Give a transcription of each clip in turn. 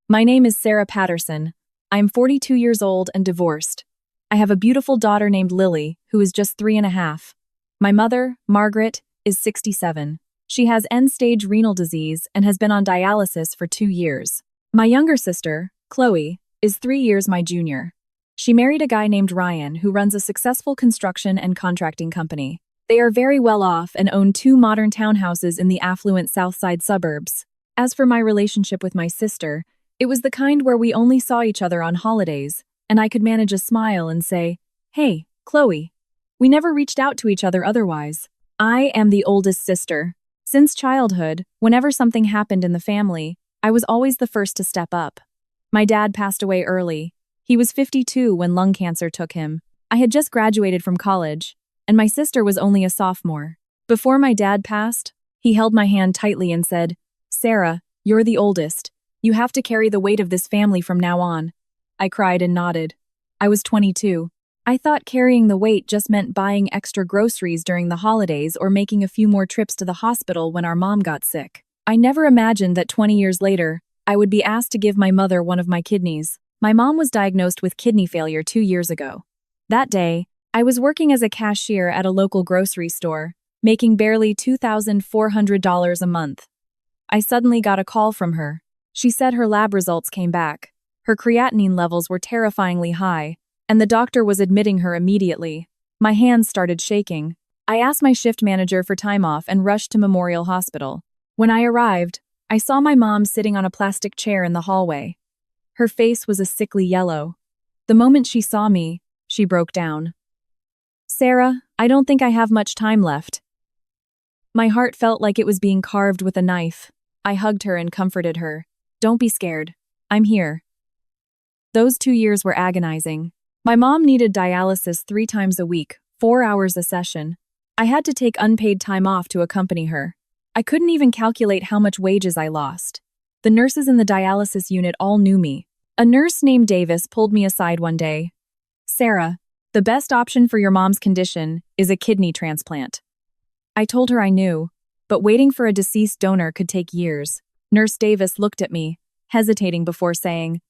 My name is Sarah Patterson. I am 42 years old and divorced. I have a beautiful daughter named Lily, who is just 3.5. My mother, Margaret, is 67. She has end-stage renal disease and has been on dialysis for 2 years. My younger sister, Chloe, is 3 years my junior. She married a guy named Ryan who runs a successful construction and contracting company. They are very well off and own 2 modern townhouses in the affluent South Side suburbs. As for my relationship with my sister, it was the kind where we only saw each other on holidays, and I could manage a smile and say, "Hey, Chloe." We never reached out to each other otherwise. I am the oldest sister. Since childhood, whenever something happened in the family, I was always the first to step up. My dad passed away early. He was 52 when lung cancer took him. I had just graduated from college, and my sister was only a sophomore. Before my dad passed, he held my hand tightly and said, "Sarah, you're the oldest. You have to carry the weight of this family from now on." I cried and nodded. I was 22. I thought carrying the weight just meant buying extra groceries during the holidays or making a few more trips to the hospital when our mom got sick. I never imagined that 20 years later, I would be asked to give my mother one of my kidneys. My mom was diagnosed with kidney failure 2 years ago. That day, I was working as a cashier at a local grocery store, making barely $2,400 a month. I suddenly got a call from her. She said her lab results came back. Her creatinine levels were terrifyingly high, and the doctor was admitting her immediately. My hands started shaking. I asked my shift manager for time off and rushed to Memorial Hospital. When I arrived, I saw my mom sitting on a plastic chair in the hallway. Her face was a sickly yellow. The moment she saw me, she broke down. "Sarah, I don't think I have much time left." My heart felt like it was being carved with a knife. I hugged her and comforted her. "Don't be scared. I'm here." Those 2 years were agonizing. My mom needed dialysis 3 times a week, 4 hours a session. I had to take unpaid time off to accompany her. I couldn't even calculate how much wages I lost. The nurses in the dialysis unit all knew me. A nurse named Davis pulled me aside one day. "Sarah, the best option for your mom's condition is a kidney transplant." I told her I knew, but waiting for a deceased donor could take years. Nurse Davis looked at me, hesitating before saying,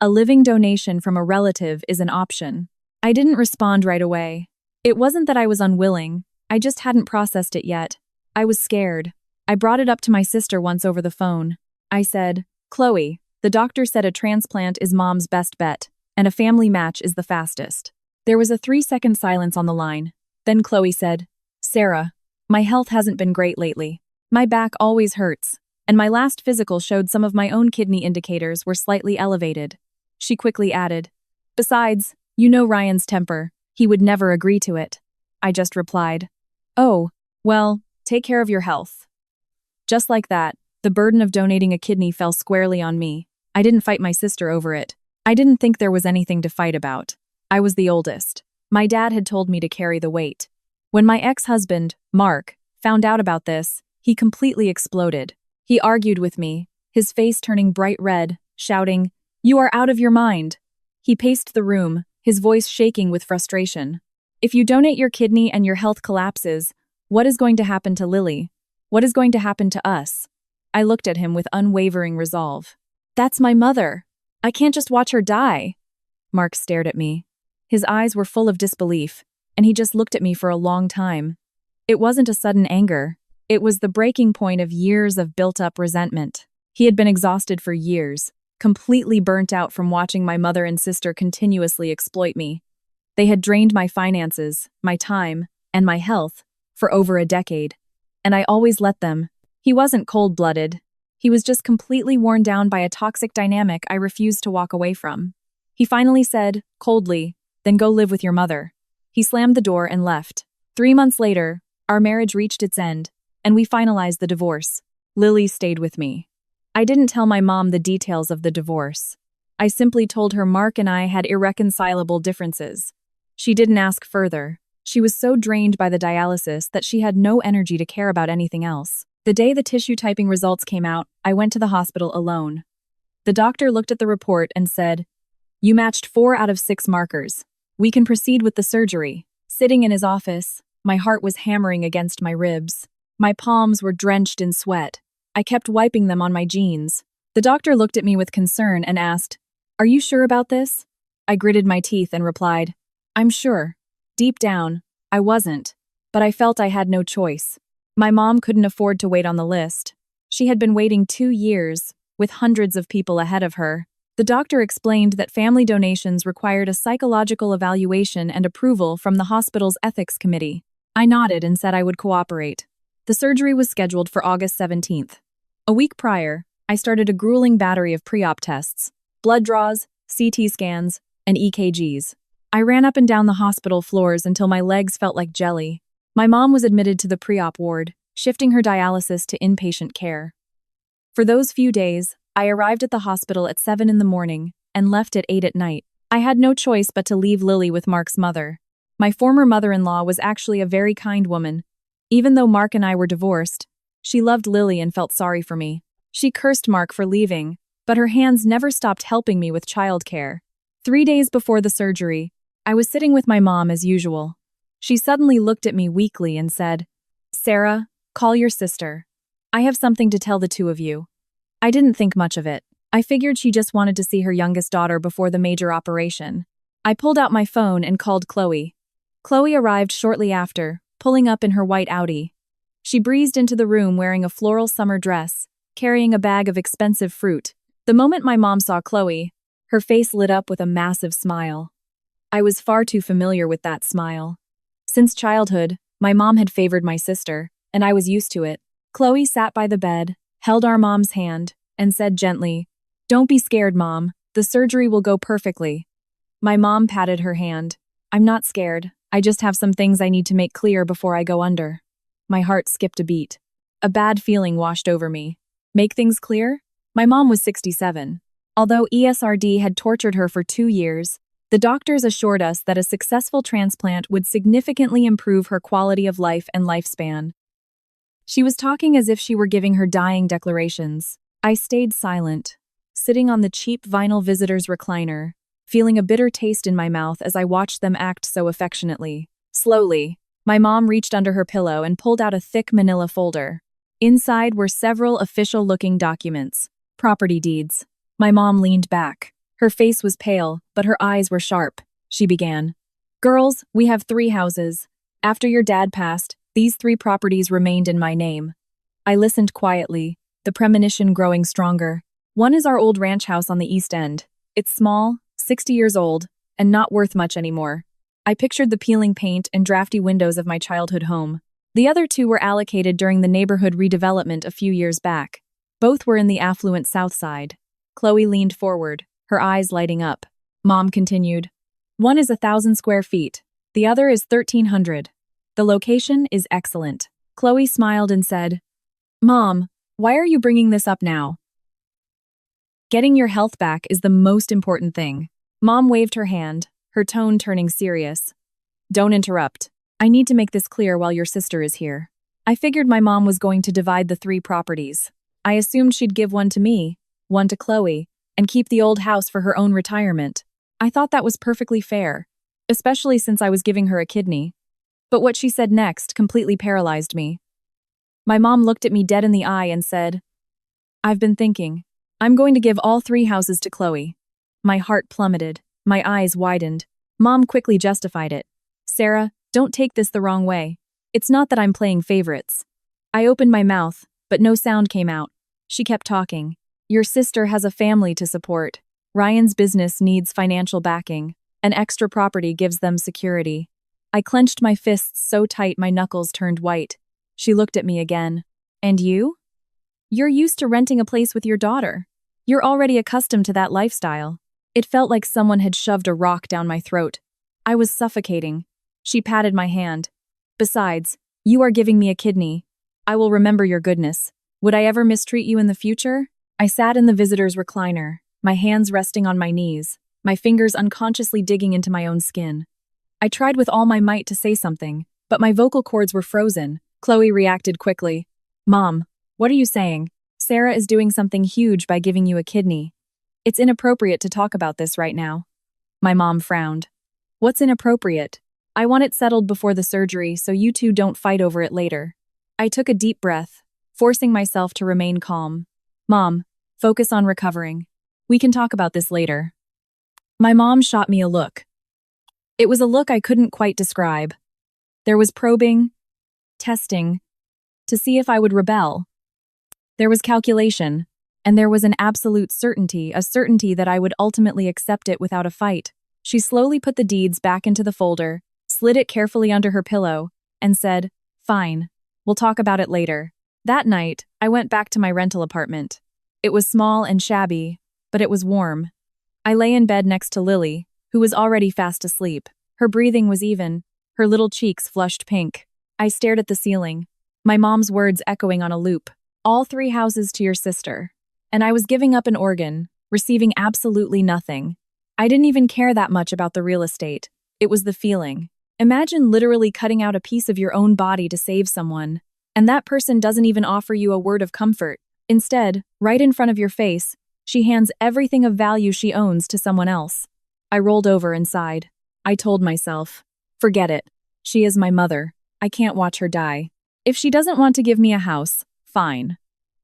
"A living donation from a relative is an option." I didn't respond right away. It wasn't that I was unwilling, I just hadn't processed it yet. I was scared. I brought it up to my sister once over the phone. I said, "Chloe, the doctor said a transplant is mom's best bet, and a family match is the fastest." There was a 3-second silence on the line. Then Chloe said, "Sarah, my health hasn't been great lately. My back always hurts, and my last physical showed some of my own kidney indicators were slightly elevated." She quickly added, "Besides, you know Ryan's temper. He would never agree to it." I just replied, "Oh, well, take care of your health." Just like that, the burden of donating a kidney fell squarely on me. I didn't fight my sister over it. I didn't think there was anything to fight about. I was the oldest. My dad had told me to carry the weight. When my ex-husband, Mark, found out about this, he completely exploded. He argued with me, his face turning bright red, shouting, "You are out of your mind." He paced the room, his voice shaking with frustration. "If you donate your kidney and your health collapses, what is going to happen to Lily? What is going to happen to us?" I looked at him with unwavering resolve. "That's my mother. I can't just watch her die." Mark stared at me. His eyes were full of disbelief, and he just looked at me for a long time. It wasn't a sudden anger. It was the breaking point of years of built-up resentment. He had been exhausted for years, completely burnt out from watching my mother and sister continuously exploit me. They had drained my finances, my time, and my health for over a decade, and I always let them. He wasn't cold-blooded. He was just completely worn down by a toxic dynamic I refused to walk away from. He finally said, coldly, "Then go live with your mother." He slammed the door and left. 3 months later, our marriage reached its end, and we finalized the divorce. Lily stayed with me. I didn't tell my mom the details of the divorce. I simply told her Mark and I had irreconcilable differences. She didn't ask further. She was so drained by the dialysis that she had no energy to care about anything else. The day the tissue typing results came out, I went to the hospital alone. The doctor looked at the report and said, "You matched 4 out of 6 markers. We can proceed with the surgery." Sitting in his office, my heart was hammering against my ribs. My palms were drenched in sweat. I kept wiping them on my jeans. The doctor looked at me with concern and asked, "Are you sure about this?" I gritted my teeth and replied, "I'm sure." Deep down, I wasn't, but I felt I had no choice. My mom couldn't afford to wait on the list. She had been waiting 2 years, with hundreds of people ahead of her. The doctor explained that family donations required a psychological evaluation and approval from the hospital's ethics committee. I nodded and said I would cooperate. The surgery was scheduled for August 17th. A week prior, I started a grueling battery of pre-op tests, blood draws, CT scans, and EKGs. I ran up and down the hospital floors until my legs felt like jelly. My mom was admitted to the pre-op ward, shifting her dialysis to inpatient care. For those few days, I arrived at the hospital at 7 in the morning and left at 8 at night. I had no choice but to leave Lily with Mark's mother. My former mother-in-law was actually a very kind woman. Even though Mark and I were divorced, she loved Lily and felt sorry for me. She cursed Mark for leaving, but her hands never stopped helping me with childcare. 3 days before the surgery, I was sitting with my mom as usual. She suddenly looked at me weakly and said, "Sarah, call your sister. I have something to tell the two of you." I didn't think much of it. I figured she just wanted to see her youngest daughter before the major operation. I pulled out my phone and called Chloe. Chloe arrived shortly after, pulling up in her white Audi. She breezed into the room wearing a floral summer dress, carrying a bag of expensive fruit. The moment my mom saw Chloe, her face lit up with a massive smile. I was far too familiar with that smile. Since childhood, my mom had favored my sister, and I was used to it. Chloe sat by the bed, held our mom's hand, and said gently, "Don't be scared, Mom. The surgery will go perfectly." My mom patted her hand. "I'm not scared. I just have some things I need to make clear before I go under." My heart skipped a beat. A bad feeling washed over me. Make things clear? My mom was 67. Although ESRD had tortured her for 2 years, the doctors assured us that a successful transplant would significantly improve her quality of life and lifespan. She was talking as if she were giving her dying declarations. I stayed silent, sitting on the cheap vinyl visitor's recliner, feeling a bitter taste in my mouth as I watched them act so affectionately. Slowly, my mom reached under her pillow and pulled out a thick manila folder. Inside were several official-looking documents, property deeds. My mom leaned back. Her face was pale, but her eyes were sharp. She began. "Girls, we have 3 houses. After your dad passed, these 3 properties remained in my name." I listened quietly, the premonition growing stronger. One is our old ranch house on the East End. It's small, 60 years old, and not worth much anymore. I pictured the peeling paint and drafty windows of my childhood home. The other 2 were allocated during the neighborhood redevelopment a few years back. Both were in the affluent South Side. Chloe leaned forward, her eyes lighting up. Mom continued. "One is 1,000 square feet. The other is 1,300. The location is excellent." Chloe smiled and said, "Mom, why are you bringing this up now?" "Getting your health back is the most important thing." Mom waved her hand, her tone turning serious. "Don't interrupt. I need to make this clear while your sister is here." I figured my mom was going to divide the 3 properties. I assumed she'd give one to me, one to Chloe, and keep the old house for her own retirement. I thought that was perfectly fair, especially since I was giving her a kidney. But what she said next completely paralyzed me. My mom looked at me dead in the eye and said, "I've been thinking. I'm going to give all 3 houses to Chloe." My heart plummeted. My eyes widened. Mom quickly justified it. "Sarah, don't take this the wrong way. It's not that I'm playing favorites." I opened my mouth, but no sound came out. She kept talking. "Your sister has a family to support. Ryan's business needs financial backing. An extra property gives them security." I clenched my fists so tight my knuckles turned white. She looked at me again. "And you? You're used to renting a place with your daughter. You're already accustomed to that lifestyle." It felt like someone had shoved a rock down my throat. I was suffocating. She patted my hand. "Besides, you are giving me a kidney. I will remember your goodness. Would I ever mistreat you in the future?" I sat in the visitor's recliner, my hands resting on my knees, my fingers unconsciously digging into my own skin. I tried with all my might to say something, but my vocal cords were frozen. Chloe reacted quickly. "Mom, what are you saying? Sarah is doing something huge by giving you a kidney. It's inappropriate to talk about this right now." My mom frowned. "What's inappropriate? I want it settled before the surgery so you 2 don't fight over it later." I took a deep breath, forcing myself to remain calm. "Mom, Focus on recovering. We can talk about this later. My mom shot me a look. It was a look I couldn't quite describe. There was probing, testing, to see if I would rebel. There was calculation, and there was an absolute certainty, a certainty that I would ultimately accept it without a fight. She slowly put the deeds back into the folder, slid it carefully under her pillow, and said, "Fine, we'll talk about it later." That night, I went back to my rental apartment. It was small and shabby, but it was warm. I lay in bed next to Lily, who was already fast asleep. Her breathing was even, her little cheeks flushed pink. I stared at the ceiling, my mom's words echoing on a loop. All 3 houses to your sister. And I was giving up an organ, receiving absolutely nothing. I didn't even care that much about the real estate. It was the feeling. Imagine literally cutting out a piece of your own body to save someone, and that person doesn't even offer you a word of comfort. Instead, right in front of your face, she hands everything of value she owns to someone else. I rolled over and sighed. I told myself, forget it. She is my mother. I can't watch her die. If she doesn't want to give me a house, fine.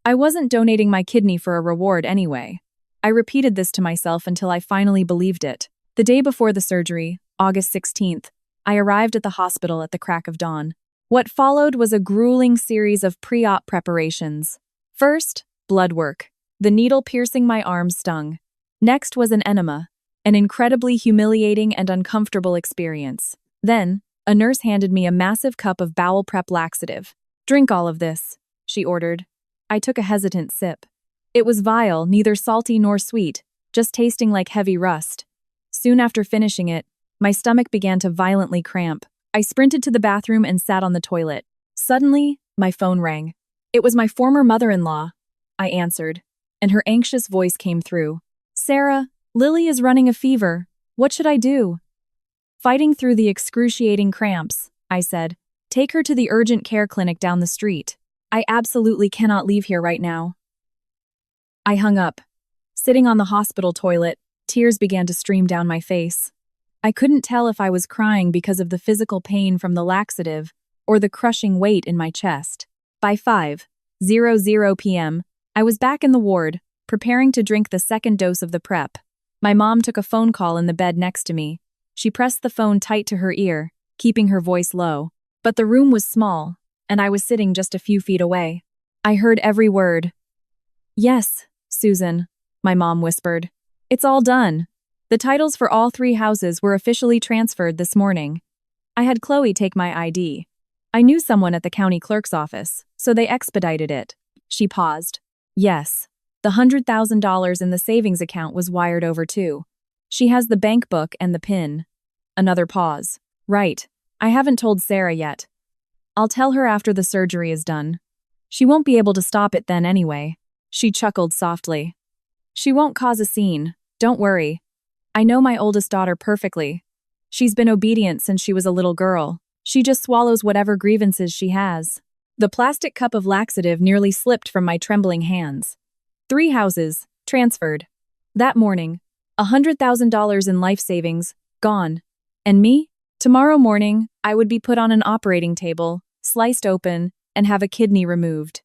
I wasn't donating my kidney for a reward anyway. I repeated this to myself until I finally believed it. The day before the surgery, August 16th, I arrived at the hospital at the crack of dawn. What followed was a grueling series of pre-op preparations. First, blood work. The needle piercing my arm stung. Next was an enema, an incredibly humiliating and uncomfortable experience. Then, a nurse handed me a massive cup of bowel prep laxative. "Drink all of this," she ordered. I took a hesitant sip. It was vile, neither salty nor sweet, just tasting like heavy rust. Soon after finishing it, my stomach began to violently cramp. I sprinted to the bathroom and sat on the toilet. Suddenly, my phone rang. It was my former mother-in-law. I answered, and her anxious voice came through. "Sarah, Lily is running a fever. What should I do?" Fighting through the excruciating cramps, I said, "Take her to the urgent care clinic down the street. I absolutely cannot leave here right now." I hung up. Sitting on the hospital toilet, tears began to stream down my face. I couldn't tell if I was crying because of the physical pain from the laxative or the crushing weight in my chest. By 5:00 p.m., I was back in the ward, preparing to drink the second dose of the prep. My mom took a phone call in the bed next to me. She pressed the phone tight to her ear, keeping her voice low. But the room was small, and I was sitting just a few feet away. I heard every word. "Yes, Susan," my mom whispered. "It's all done. The titles for all 3 houses were officially transferred this morning. I had Chloe take my ID. I knew someone at the county clerk's office, so they expedited it." She paused. "Yes, the $100,000 in the savings account was wired over too. She has the bank book and the PIN." Another pause. "Right. I haven't told Sarah yet. I'll tell her after the surgery is done. She won't be able to stop it then anyway." She chuckled softly. "She won't cause a scene. Don't worry. I know my oldest daughter perfectly. She's been obedient since she was a little girl. She just swallows whatever grievances she has." The plastic cup of laxative nearly slipped from my trembling hands. 3 houses, transferred. That morning, $100,000 in life savings, gone. And me? Tomorrow morning, I would be put on an operating table, sliced open, and have a kidney removed.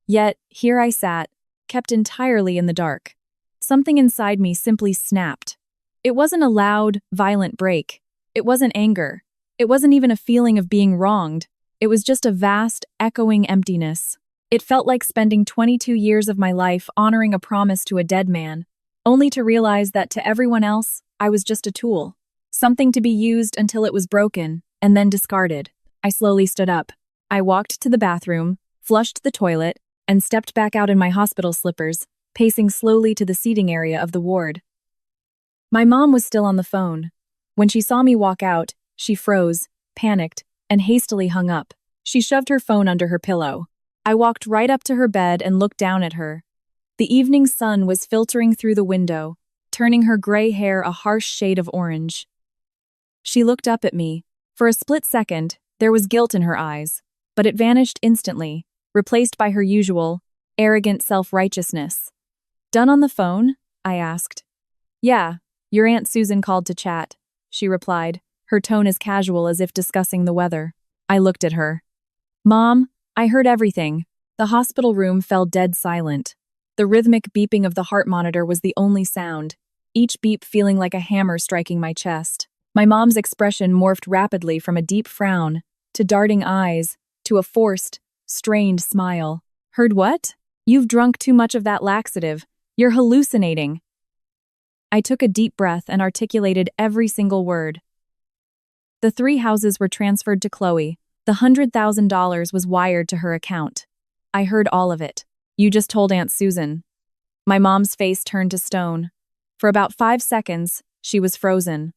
Yet, here I sat, kept entirely in the dark. Something inside me simply snapped. It wasn't a loud, violent break. It wasn't anger. It wasn't even a feeling of being wronged. It was just a vast, echoing emptiness. It felt like spending 22 years of my life honoring a promise to a dead man, only to realize that to everyone else, I was just a tool. Something to be used until it was broken, and then discarded. I slowly stood up. I walked to the bathroom, flushed the toilet, and stepped back out in my hospital slippers, pacing slowly to the seating area of the ward. My mom was still on the phone. When she saw me walk out, she froze, panicked, and hastily hung up. She shoved her phone under her pillow. I walked right up to her bed and looked down at her. The evening sun was filtering through the window, turning her gray hair a harsh shade of orange. She looked up at me. For a split second, there was guilt in her eyes, but it vanished instantly, replaced by her usual, arrogant self-righteousness. "Done on the phone?" I asked. "Yeah, your Aunt Susan called to chat," she replied, her tone as casual as if discussing the weather. I looked at her. "Mom, I heard everything." The hospital room fell dead silent. The rhythmic beeping of the heart monitor was the only sound, each beep feeling like a hammer striking my chest. My mom's expression morphed rapidly from a deep frown, to darting eyes, to a forced, strained smile. Heard what? You've drunk too much of that laxative. You're hallucinating. I took a deep breath and articulated every single word. The 3 houses were transferred to Chloe. The $100,000 was wired to her account. I heard all of it. You just told Aunt Susan. My mom's face turned to stone. For about 5 seconds, she was frozen.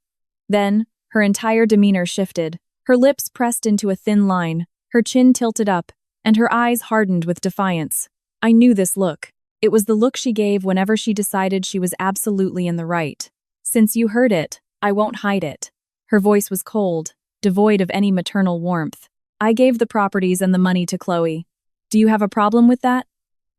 Then, her entire demeanor shifted. Her lips pressed into a thin line, her chin tilted up, and her eyes hardened with defiance. I knew this look. It was the look she gave whenever she decided she was absolutely in the right. Since you heard it, I won't hide it. Her voice was cold, devoid of any maternal warmth. I gave the properties and the money to Chloe. Do you have a problem with that?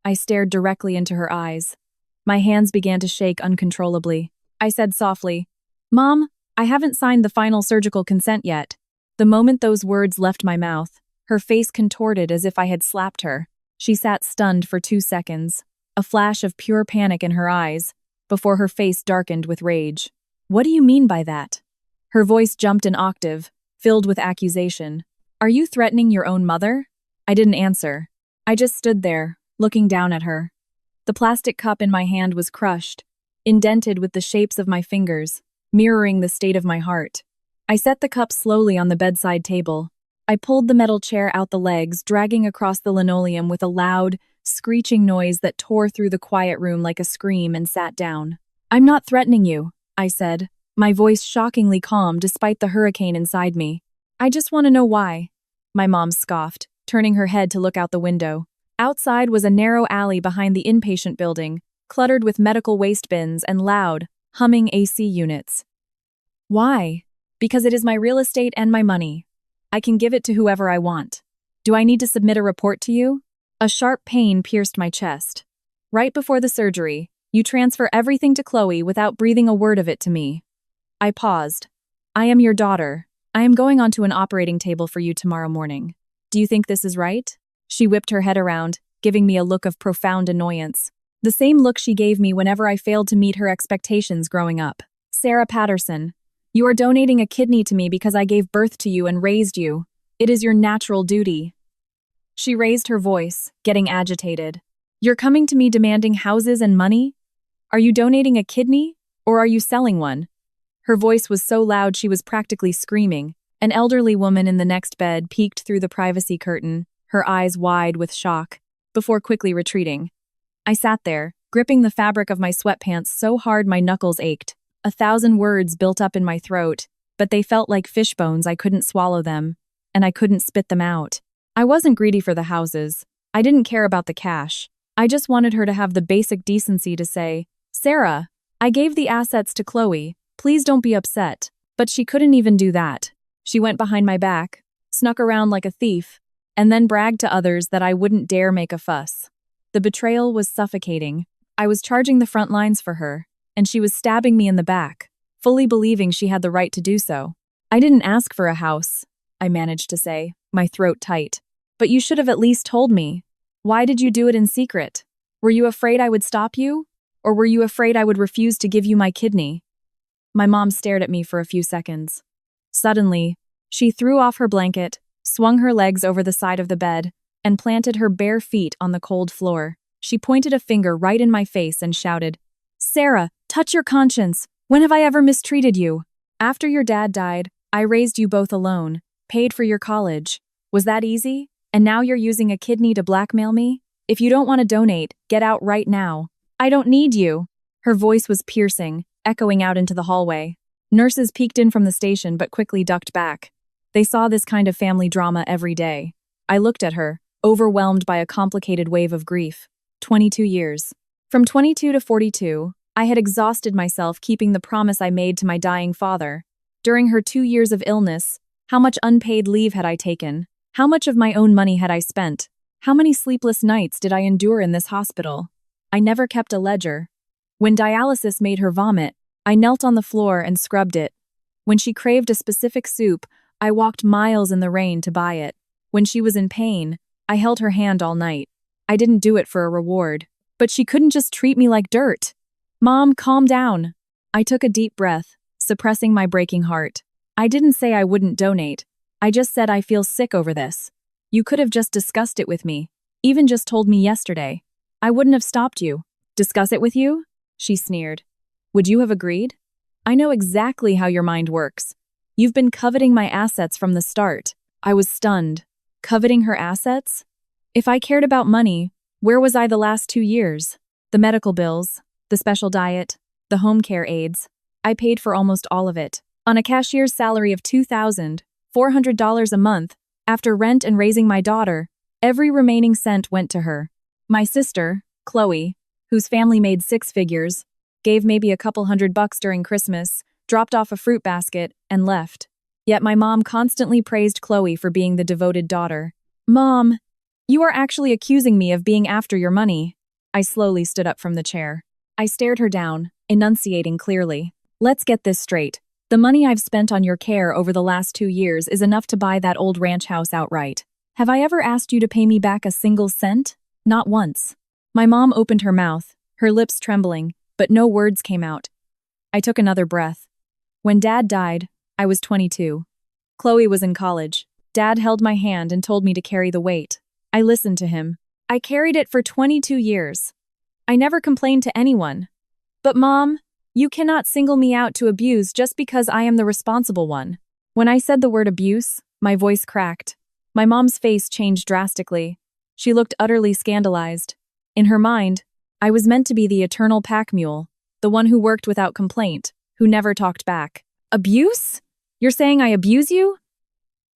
I stared directly into her eyes. My hands began to shake uncontrollably. I said softly, Mom, I haven't signed the final surgical consent yet. The moment those words left my mouth, her face contorted as if I had slapped her. She sat stunned for 2 seconds, a flash of pure panic in her eyes, before her face darkened with rage. What do you mean by that? Her voice jumped an octave, filled with accusation. Are you threatening your own mother? I didn't answer. I just stood there, looking down at her. The plastic cup in my hand was crushed, indented with the shapes of my fingers, mirroring the state of my heart. I set the cup slowly on the bedside table. I pulled the metal chair out the legs, dragging across the linoleum with a loud, screeching noise that tore through the quiet room like a scream, and sat down. I'm not threatening you, I said, my voice shockingly calm despite the hurricane inside me. I just want to know why. My mom scoffed, turning her head to look out the window. Outside was a narrow alley behind the inpatient building, cluttered with medical waste bins and loud, humming AC units. Why? Because it is my real estate and my money. I can give it to whoever I want. Do I need to submit a report to you? A sharp pain pierced my chest. Right before the surgery, you transfer everything to Chloe without breathing a word of it to me. I paused. I am your daughter. I am going onto an operating table for you tomorrow morning. Do you think this is right? She whipped her head around, giving me a look of profound annoyance. The same look she gave me whenever I failed to meet her expectations growing up. Sarah Patterson, you are donating a kidney to me because I gave birth to you and raised you. It is your natural duty. She raised her voice, getting agitated. You're coming to me demanding houses and money? Are you donating a kidney, or are you selling one? Her voice was so loud she was practically screaming. An elderly woman in the next bed peeked through the privacy curtain, her eyes wide with shock, before quickly retreating. I sat there, gripping the fabric of my sweatpants so hard my knuckles ached. 1,000 words built up in my throat, but they felt like fish bones. I couldn't swallow them, and I couldn't spit them out. I wasn't greedy for the houses. I didn't care about the cash. I just wanted her to have the basic decency to say, Sarah, I gave the assets to Chloe. Please don't be upset. But she couldn't even do that. She went behind my back, snuck around like a thief, and then bragged to others that I wouldn't dare make a fuss. The betrayal was suffocating. I was charging the front lines for her, and she was stabbing me in the back, fully believing she had the right to do so. I didn't ask for a house, I managed to say, my throat tight. But you should have at least told me. Why did you do it in secret? Were you afraid I would stop you? Or were you afraid I would refuse to give you my kidney? My mom stared at me for a few seconds. Suddenly, she threw off her blanket, swung her legs over the side of the bed, and planted her bare feet on the cold floor. She pointed a finger right in my face and shouted, Sarah, touch your conscience. When have I ever mistreated you? After your dad died, I raised you both alone, paid for your college. Was that easy? And now you're using a kidney to blackmail me? If you don't want to donate, get out right now. I don't need you. Her voice was piercing, echoing out into the hallway. Nurses peeked in from the station but quickly ducked back. They saw this kind of family drama every day. I looked at her, overwhelmed by a complicated wave of grief. 22 years. From 22 to 42, I had exhausted myself keeping the promise I made to my dying father. During her 2 years of illness, how much unpaid leave had I taken? How much of my own money had I spent? How many sleepless nights did I endure in this hospital? I never kept a ledger. When dialysis made her vomit, I knelt on the floor and scrubbed it. When she craved a specific soup, I walked miles in the rain to buy it. When she was in pain, I held her hand all night. I didn't do it for a reward. But she couldn't just treat me like dirt. Mom, calm down. I took a deep breath, suppressing my breaking heart. I didn't say I wouldn't donate. I just said I feel sick over this. You could have just discussed it with me, even just told me yesterday. I wouldn't have stopped you. Discuss it with you? She sneered. Would you have agreed? I know exactly how your mind works. You've been coveting my assets from the start. I was stunned. Coveting her assets? If I cared about money, where was I the last 2 years? The medical bills, the special diet, the home care aids. I paid for almost all of it. On a cashier's salary of $2,400 a month, after rent and raising my daughter, every remaining cent went to her. My sister, Chloe, whose family made 6 figures, gave maybe a couple $100 during Christmas, dropped off a fruit basket, and left. Yet my mom constantly praised Chloe for being the devoted daughter. Mom, you are actually accusing me of being after your money. I slowly stood up from the chair. I stared her down, enunciating clearly. Let's get this straight. The money I've spent on your care over the last 2 years is enough to buy that old ranch house outright. Have I ever asked you to pay me back a single cent? Not once. My mom opened her mouth, her lips trembling, but no words came out. I took another breath. When Dad died, I was 22. Chloe was in college. Dad held my hand and told me to carry the weight. I listened to him. I carried it for 22 years. I never complained to anyone. But Mom, you cannot single me out to abuse just because I am the responsible one. When I said the word abuse, my voice cracked. My mom's face changed drastically. She looked utterly scandalized. In her mind, I was meant to be the eternal pack mule, the one who worked without complaint, who never talked back. Abuse? You're saying I abuse you?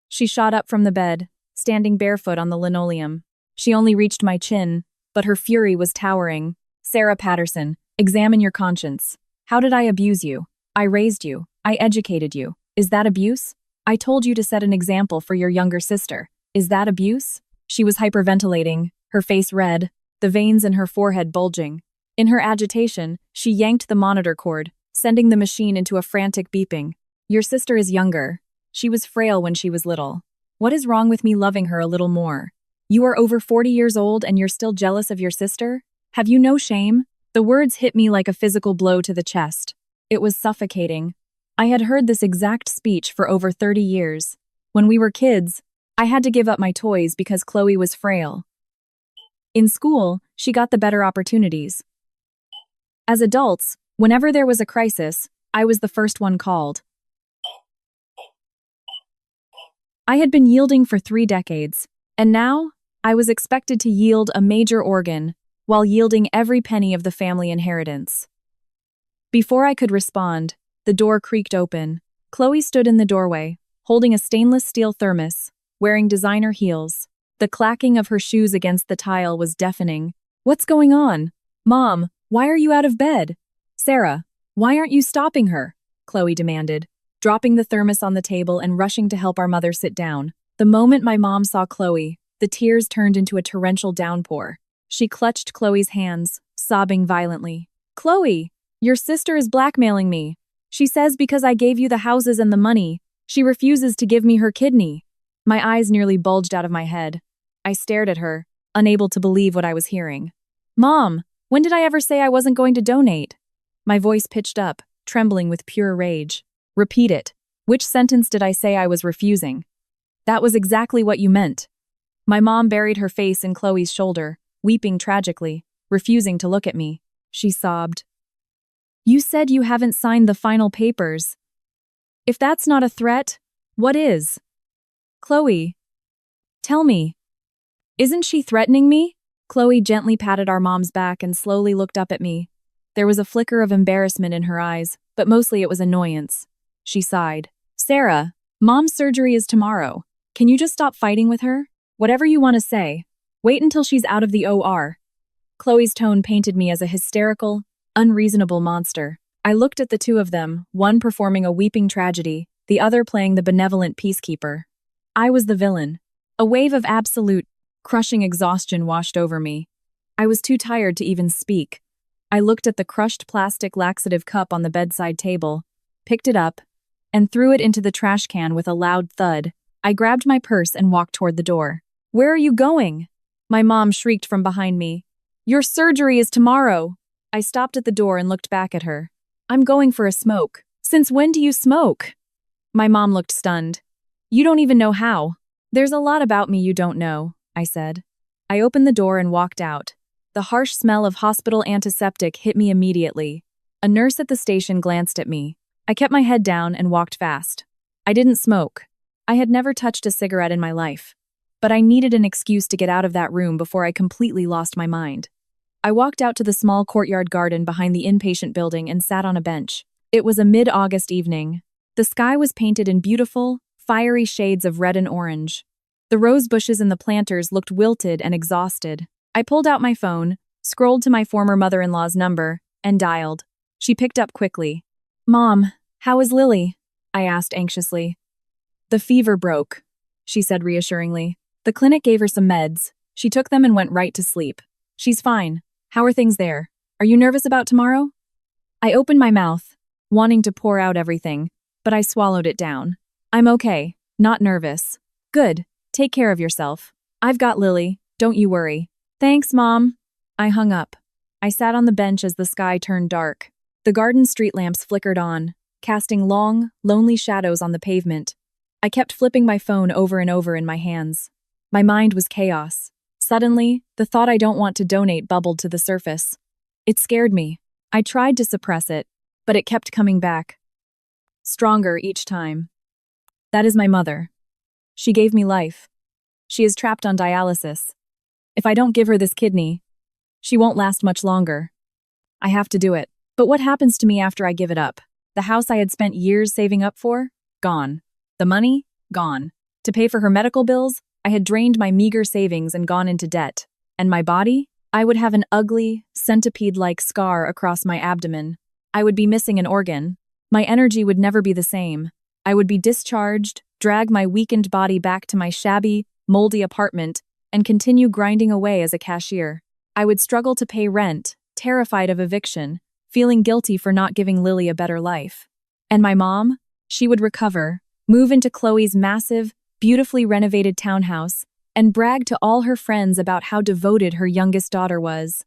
She shot up from the bed, standing barefoot on the linoleum. She only reached my chin, but her fury was towering. Sarah Patterson, examine your conscience. How did I abuse you? I raised you. I educated you. Is that abuse? I told you to set an example for your younger sister. Is that abuse? She was hyperventilating, her face red, the veins in her forehead bulging. In her agitation, she yanked the monitor cord, sending the machine into a frantic beeping. Your sister is younger. She was frail when she was little. What is wrong with me loving her a little more? You are over 40 years old and you're still jealous of your sister? Have you no shame? The words hit me like a physical blow to the chest. It was suffocating. I had heard this exact speech for over 30 years. When we were kids, I had to give up my toys because Chloe was frail. In school, she got the better opportunities. As adults, whenever there was a crisis, I was the first one called. I had been yielding for 3 decades, and now I was expected to yield a major organ while yielding every penny of the family inheritance. Before I could respond, the door creaked open. Chloe stood in the doorway, holding a stainless steel thermos, wearing designer heels. The clacking of her shoes against the tile was deafening. What's going on? Mom, why are you out of bed? Sarah, why aren't you stopping her? Chloe demanded, dropping the thermos on the table and rushing to help our mother sit down. The moment my mom saw Chloe, the tears turned into a torrential downpour. She clutched Chloe's hands, sobbing violently. Chloe, your sister is blackmailing me. She says because I gave you the houses and the money, she refuses to give me her kidney. My eyes nearly bulged out of my head. I stared at her, unable to believe what I was hearing. Mom, when did I ever say I wasn't going to donate? My voice pitched up, trembling with pure rage. Repeat it. Which sentence did I say I was refusing? That was exactly what you meant. My mom buried her face in Chloe's shoulder, weeping tragically, refusing to look at me. She sobbed. You said you haven't signed the final papers. If that's not a threat, what is? Chloe, tell me. Isn't she threatening me? Chloe gently patted our mom's back and slowly looked up at me. There was a flicker of embarrassment in her eyes, but mostly it was annoyance. She sighed. Sarah, Mom's surgery is tomorrow. Can you just stop fighting with her? Whatever you want to say. Wait until she's out of the OR. Chloe's tone painted me as a hysterical, unreasonable monster. I looked at the two of them, one performing a weeping tragedy, the other playing the benevolent peacekeeper. I was the villain. A wave of absolute, crushing exhaustion washed over me. I was too tired to even speak. I looked at the crushed plastic laxative cup on the bedside table, picked it up, and threw it into the trash can with a loud thud. I grabbed my purse and walked toward the door. Where are you going? My mom shrieked from behind me. Your surgery is tomorrow. I stopped at the door and looked back at her. I'm going for a smoke. Since when do you smoke? My mom looked stunned. You don't even know how. There's a lot about me you don't know, I said. I opened the door and walked out. The harsh smell of hospital antiseptic hit me immediately. A nurse at the station glanced at me. I kept my head down and walked fast. I didn't smoke. I had never touched a cigarette in my life. But I needed an excuse to get out of that room before I completely lost my mind. I walked out to the small courtyard garden behind the inpatient building and sat on a bench. It was a mid-August evening. The sky was painted in beautiful, fiery shades of red and orange. The rose bushes in the planters looked wilted and exhausted. I pulled out my phone, scrolled to my former mother-in-law's number, and dialed. She picked up quickly. Mom, how is Lily? I asked anxiously. The fever broke, she said reassuringly. The clinic gave her some meds. She took them and went right to sleep. She's fine. How are things there? Are you nervous about tomorrow? I opened my mouth, wanting to pour out everything, but I swallowed it down. I'm okay, not nervous. Good. Take care of yourself. I've got Lily, don't you worry. Thanks, Mom. I hung up. I sat on the bench as the sky turned dark. The garden street lamps flickered on, casting long, lonely shadows on the pavement. I kept flipping my phone over and over in my hands. My mind was chaos. Suddenly, the thought I don't want to donate bubbled to the surface. It scared me. I tried to suppress it, but it kept coming back. Stronger each time. That is my mother. She gave me life. She is trapped on dialysis. If I don't give her this kidney, she won't last much longer. I have to do it. But what happens to me after I give it up? The house I had spent years saving up for? Gone. The money? Gone. To pay for her medical bills? I had drained my meager savings and gone into debt. And my body? I would have an ugly, centipede-like scar across my abdomen. I would be missing an organ. My energy would never be the same. I would be discharged, drag my weakened body back to my shabby, moldy apartment, and continue grinding away as a cashier. I would struggle to pay rent, terrified of eviction, feeling guilty for not giving Lily a better life. And my mom? She would recover, move into Chloe's massive, beautifully renovated townhouse, and brag to all her friends about how devoted her youngest daughter was.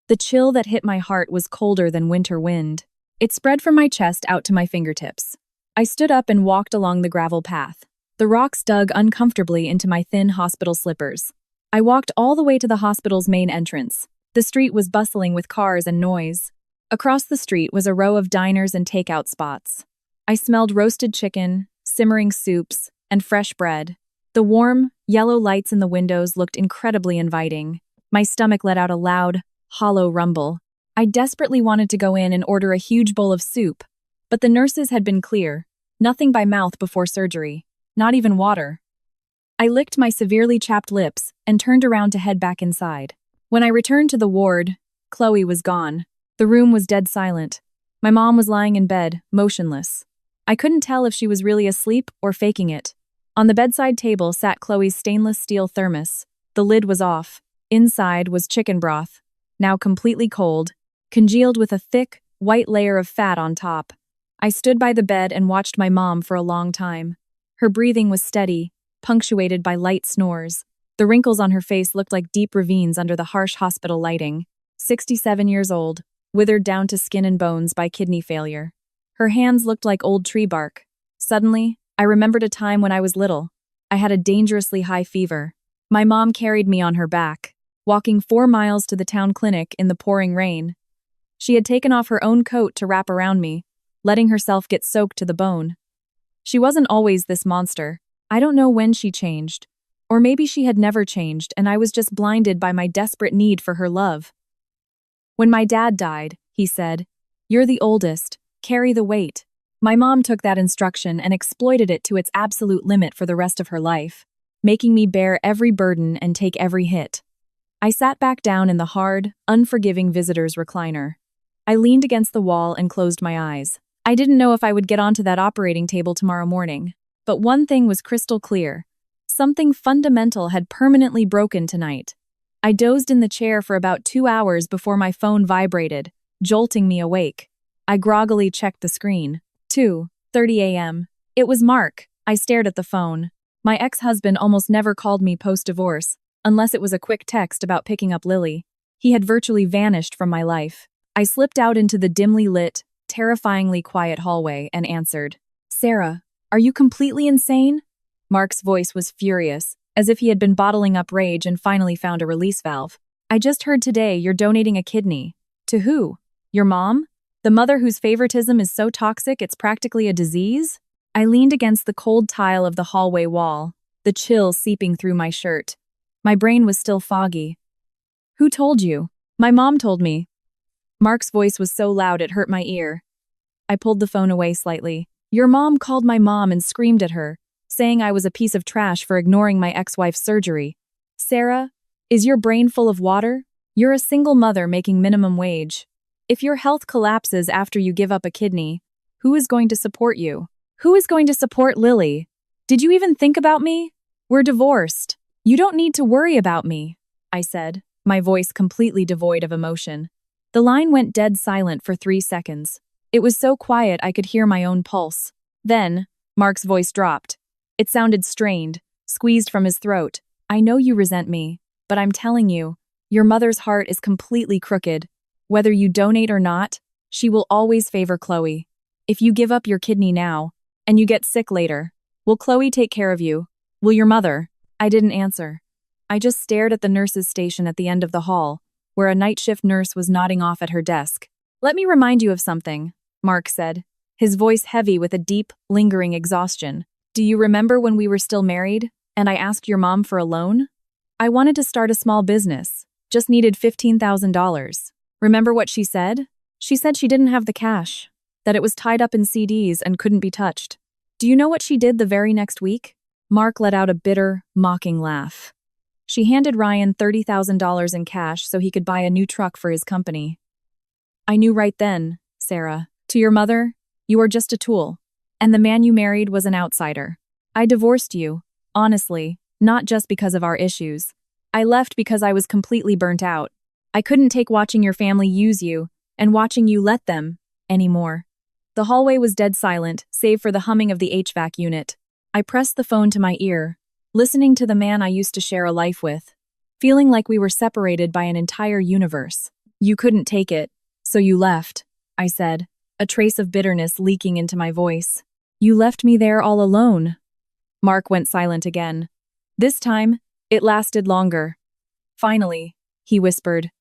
The chill that hit my heart was colder than winter wind. It spread from my chest out to my fingertips. I stood up and walked along the gravel path. The rocks dug uncomfortably into my thin hospital slippers. I walked all the way to the hospital's main entrance. The street was bustling with cars and noise. Across the street was a row of diners and takeout spots. I smelled roasted chicken, simmering soups, and fresh bread. The warm, yellow lights in the windows looked incredibly inviting. My stomach let out a loud, hollow rumble. I desperately wanted to go in and order a huge bowl of soup, but the nurses had been clear. Nothing by mouth before surgery. Not even water. I licked my severely chapped lips and turned around to head back inside. When I returned to the ward, Chloe was gone. The room was dead silent. My mom was lying in bed, motionless. I couldn't tell if she was really asleep or faking it. On the bedside table sat Chloe's stainless steel thermos. The lid was off. Inside was chicken broth, now completely cold, congealed with a thick, white layer of fat on top. I stood by the bed and watched my mom for a long time. Her breathing was steady, punctuated by light snores. The wrinkles on her face looked like deep ravines under the harsh hospital lighting. 67 years old, withered down to skin and bones by kidney failure. Her hands looked like old tree bark. Suddenly, I remembered a time when I was little. I had a dangerously high fever. My mom carried me on her back, walking 4 miles to the town clinic in the pouring rain. She had taken off her own coat to wrap around me, letting herself get soaked to the bone. She wasn't always this monster. I don't know when she changed. Or maybe she had never changed and I was just blinded by my desperate need for her love. When my dad died, he said, "You're the oldest, carry the weight." My mom took that instruction and exploited it to its absolute limit for the rest of her life, making me bear every burden and take every hit. I sat back down in the hard, unforgiving visitor's recliner. I leaned against the wall and closed my eyes. I didn't know if I would get onto that operating table tomorrow morning, but one thing was crystal clear. Something fundamental had permanently broken tonight. I dozed in the chair for about 2 hours before my phone vibrated, jolting me awake. I groggily checked the screen. 2:30 a.m. It was Mark. I stared at the phone. My ex-husband almost never called me post-divorce, unless it was a quick text about picking up Lily. He had virtually vanished from my life. I slipped out into the dimly lit, terrifyingly quiet hallway and answered. Sarah, are you completely insane? Mark's voice was furious, as if he had been bottling up rage and finally found a release valve. I just heard today you're donating a kidney. To who? Your mom? The mother whose favoritism is so toxic it's practically a disease? I leaned against the cold tile of the hallway wall, the chill seeping through my shirt. My brain was still foggy. Who told you? My mom told me. Mark's voice was so loud it hurt my ear. I pulled the phone away slightly. Your mom called my mom and screamed at her, saying I was a piece of trash for ignoring my ex-wife's surgery. Sarah, is your brain full of water? You're a single mother making minimum wage. If your health collapses after you give up a kidney, who is going to support you? Who is going to support Lily? Did you even think about me? We're divorced. You don't need to worry about me, I said, my voice completely devoid of emotion. The line went dead silent for 3 seconds. It was so quiet I could hear my own pulse. Then, Mark's voice dropped. It sounded strained, squeezed from his throat. I know you resent me, but I'm telling you, your mother's heart is completely crooked. Whether you donate or not, she will always favor Chloe. If you give up your kidney now, and you get sick later, will Chloe take care of you? Will your mother? I didn't answer. I just stared at the nurse's station at the end of the hall, where a night shift nurse was nodding off at her desk. Let me remind you of something, Mark said, his voice heavy with a deep, lingering exhaustion. Do you remember when we were still married, and I asked your mom for a loan? I wanted to start a small business, just needed $15,000. Remember what she said? She said she didn't have the cash, that it was tied up in CDs and couldn't be touched. Do you know what she did the very next week? Mark let out a bitter, mocking laugh. She handed Ryan $30,000 in cash so he could buy a new truck for his company. I knew right then, Sarah. To your mother, you are just a tool, and the man you married was an outsider. I divorced you, honestly, not just because of our issues. I left because I was completely burnt out. I couldn't take watching your family use you, and watching you let them, anymore. The hallway was dead silent, save for the humming of the HVAC unit. I pressed the phone to my ear, listening to the man I used to share a life with, feeling like we were separated by an entire universe. You couldn't take it, so you left, I said, a trace of bitterness leaking into my voice. You left me there all alone. Mark went silent again. This time, it lasted longer. Finally, he whispered,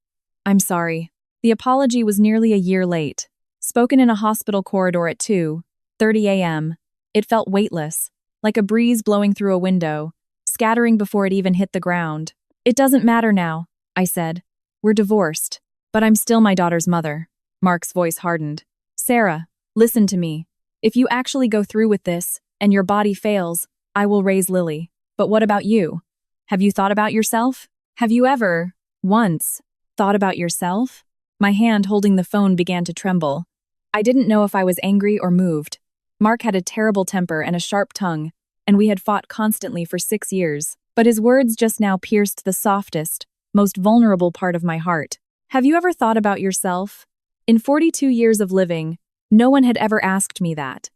I'm sorry. The apology was nearly a year late. Spoken in a hospital corridor at 2:30 a.m., it felt weightless, like a breeze blowing through a window, scattering before it even hit the ground. It doesn't matter now, I said. We're divorced, but I'm still my daughter's mother. Mark's voice hardened. Sarah, listen to me. If you actually go through with this, and your body fails, I will raise Lily. But what about you? Have you thought about yourself? Have you ever, once, thought about yourself? My hand holding the phone began to tremble. I didn't know if I was angry or moved. Mark had a terrible temper and a sharp tongue, and we had fought constantly for 6 years. But his words just now pierced the softest, most vulnerable part of my heart. Have you ever thought about yourself? In 42 years of living, no one had ever asked me that.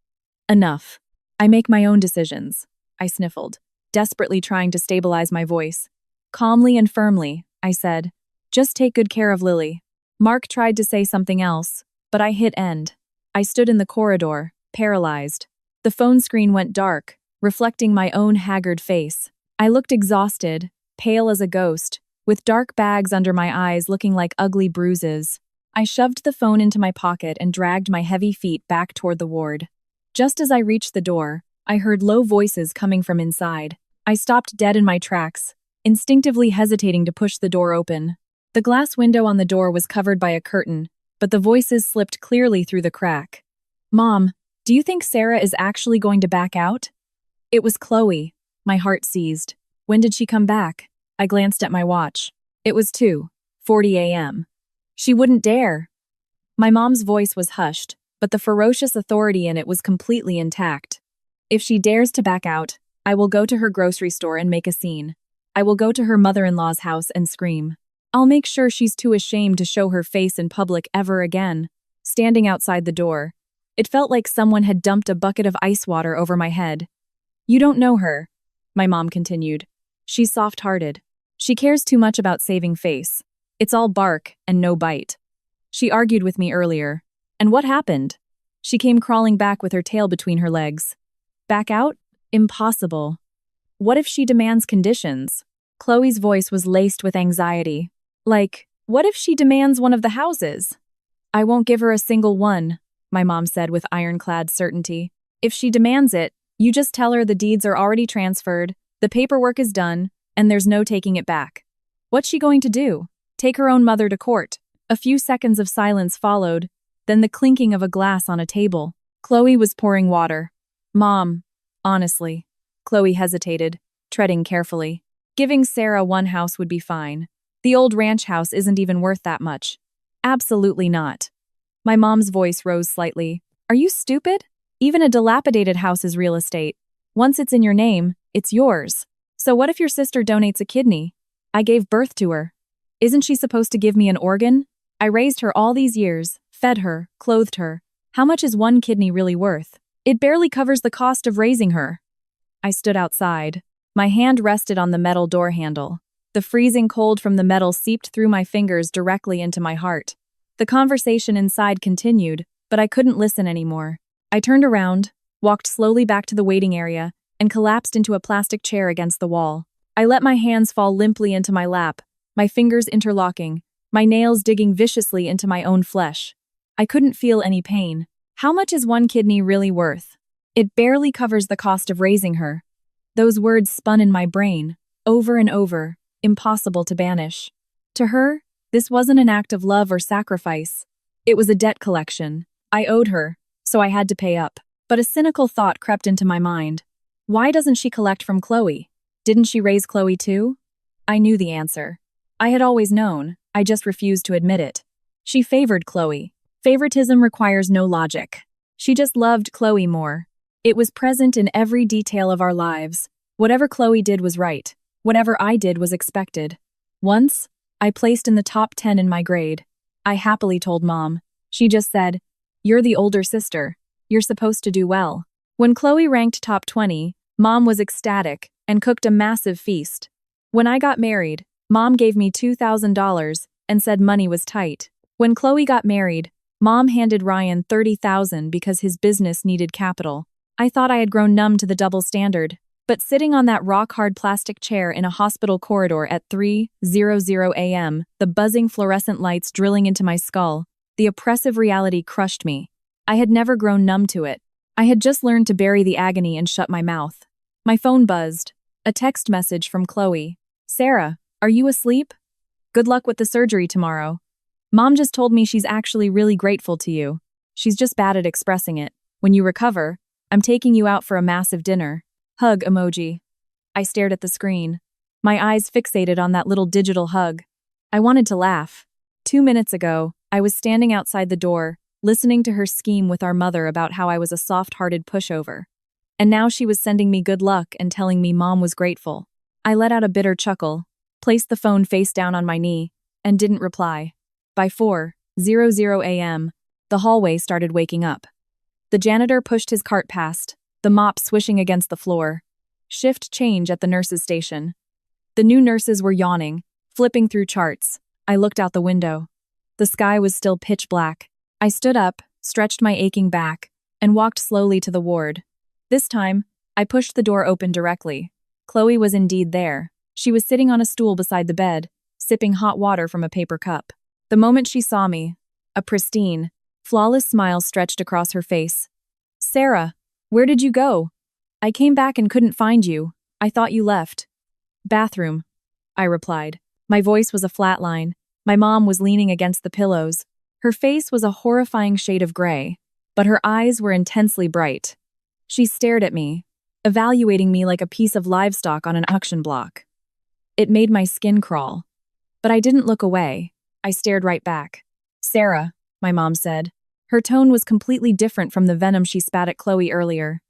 Enough. I make my own decisions, I sniffled, desperately trying to stabilize my voice. Calmly and firmly, I said, just take good care of Lily. Mark tried to say something else, but I hit end. I stood in the corridor, paralyzed. The phone screen went dark, reflecting my own haggard face. I looked exhausted, pale as a ghost, with dark bags under my eyes looking like ugly bruises. I shoved the phone into my pocket and dragged my heavy feet back toward the ward. Just as I reached the door, I heard low voices coming from inside. I stopped dead in my tracks, instinctively hesitating to push the door open. The glass window on the door was covered by a curtain, but the voices slipped clearly through the crack. Mom, do you think Sarah is actually going to back out? It was Chloe. My heart seized. When did she come back? I glanced at my watch. It was 2:40 a.m. She wouldn't dare. My mom's voice was hushed, but the ferocious authority in it was completely intact. If she dares to back out, I will go to her grocery store and make a scene. I will go to her mother-in-law's house and scream. I'll make sure she's too ashamed to show her face in public ever again. Standing outside the door, it felt like someone had dumped a bucket of ice water over my head. You don't know her, my mom continued. She's soft-hearted. She cares too much about saving face. It's all bark and no bite. She argued with me earlier. And what happened? She came crawling back with her tail between her legs. Back out? Impossible. What if she demands conditions? Chloe's voice was laced with anxiety. Like, what if she demands one of the houses? I won't give her a single one, my mom said with ironclad certainty. If she demands it, you just tell her the deeds are already transferred, the paperwork is done, and there's no taking it back. What's she going to do? Take her own mother to court? A few seconds of silence followed, then the clinking of a glass on a table. Chloe was pouring water. Mom, honestly. Chloe hesitated, treading carefully. Giving Sarah one house would be fine. The old ranch house isn't even worth that much. Absolutely not. My mom's voice rose slightly. Are you stupid? Even a dilapidated house is real estate. Once it's in your name, it's yours. So what if your sister donates a kidney? I gave birth to her. Isn't she supposed to give me an organ? I raised her all these years, fed her, clothed her. How much is one kidney really worth? It barely covers the cost of raising her. I stood outside. My hand rested on the metal door handle. The freezing cold from the metal seeped through my fingers directly into my heart. The conversation inside continued, but I couldn't listen anymore. I turned around, walked slowly back to the waiting area, and collapsed into a plastic chair against the wall. I let my hands fall limply into my lap, my fingers interlocking, my nails digging viciously into my own flesh. I couldn't feel any pain. How much is one kidney really worth? It barely covers the cost of raising her. Those words spun in my brain, over and over, impossible to banish. To her, this wasn't an act of love or sacrifice. It was a debt collection. I owed her, so I had to pay up. But a cynical thought crept into my mind. Why doesn't she collect from Chloe? Didn't she raise Chloe too? I knew the answer. I had always known, I just refused to admit it. She favored Chloe. Favoritism requires no logic. She just loved Chloe more. It was present in every detail of our lives. Whatever Chloe did was right. Whatever I did was expected. Once, I placed in the top 10 in my grade. I happily told Mom. She just said, "You're the older sister. You're supposed to do well." When Chloe ranked top 20, Mom was ecstatic and cooked a massive feast. When I got married, Mom gave me $2,000 and said money was tight. When Chloe got married, Mom handed Ryan $30,000 because his business needed capital. I thought I had grown numb to the double standard. But sitting on that rock-hard plastic chair in a hospital corridor at 3:00 a.m., the buzzing fluorescent lights drilling into my skull, the oppressive reality crushed me. I had never grown numb to it. I had just learned to bury the agony and shut my mouth. My phone buzzed. A text message from Chloe. "Sarah, are you asleep? Good luck with the surgery tomorrow. Mom just told me she's actually really grateful to you. She's just bad at expressing it. When you recover, I'm taking you out for a massive dinner. Hug emoji." I stared at the screen, my eyes fixated on that little digital hug. I wanted to laugh. 2 minutes ago, I was standing outside the door, listening to her scheme with our mother about how I was a soft-hearted pushover. And now she was sending me good luck and telling me Mom was grateful. I let out a bitter chuckle, placed the phone face down on my knee, and didn't reply. By 4:00 a.m., the hallway started waking up. The janitor pushed his cart past, the mop swishing against the floor. Shift change at the nurses' station. The new nurses were yawning, flipping through charts. I looked out the window. The sky was still pitch black. I stood up, stretched my aching back, and walked slowly to the ward. This time, I pushed the door open directly. Chloe was indeed there. She was sitting on a stool beside the bed, sipping hot water from a paper cup. The moment she saw me, a pristine, flawless smile stretched across her face. "Sarah, where did you go? I came back and couldn't find you. I thought you left." "Bathroom," I replied. My voice was a flat line. My mom was leaning against the pillows. Her face was a horrifying shade of gray, but her eyes were intensely bright. She stared at me, evaluating me like a piece of livestock on an auction block. It made my skin crawl. But I didn't look away. I stared right back. "Sarah," my mom said. Her tone was completely different from the venom she spat at Chloe earlier.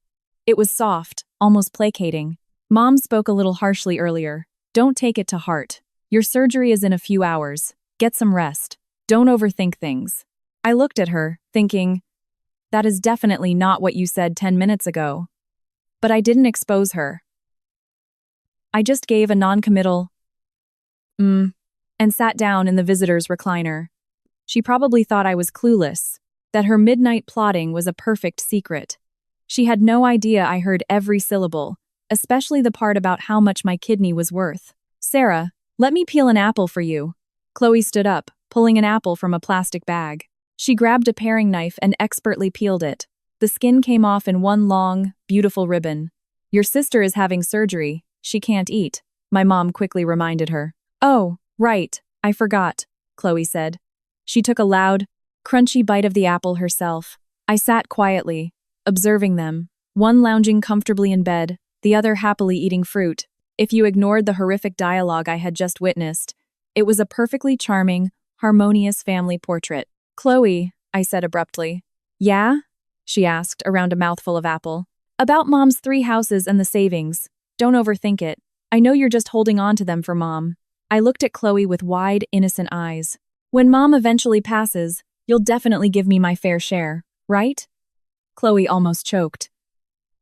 It was soft, almost placating. Mom spoke a little harshly earlier. "Don't take it to heart. Your surgery is in a few hours. Get some rest. Don't overthink things." I looked at her, thinking, that is definitely not what you said 10 minutes ago. But I didn't expose her. I just gave a non-committal, and and sat down in the visitor's recliner. She probably thought I was clueless, that her midnight plotting was a perfect secret. She had no idea I heard every syllable, especially the part about how much my kidney was worth. "Sarah, let me peel an apple for you." Chloe stood up, pulling an apple from a plastic bag. She grabbed a paring knife and expertly peeled it. The skin came off in one long, beautiful ribbon. "Your sister is having surgery. She can't eat," my mom quickly reminded her. "Oh, right, I forgot," Chloe said. She took a loud, crunchy bite of the apple herself. I sat quietly, observing them, one lounging comfortably in bed, the other happily eating fruit. If you ignored the horrific dialogue I had just witnessed, it was a perfectly charming, harmonious family portrait. "Chloe," I said abruptly. "Yeah?" she asked, around a mouthful of apple. "About Mom's 3 houses and the savings. Don't overthink it. I know you're just holding on to them for Mom." I looked at Chloe with wide, innocent eyes. "When Mom eventually passes, you'll definitely give me my fair share, right?" Chloe almost choked.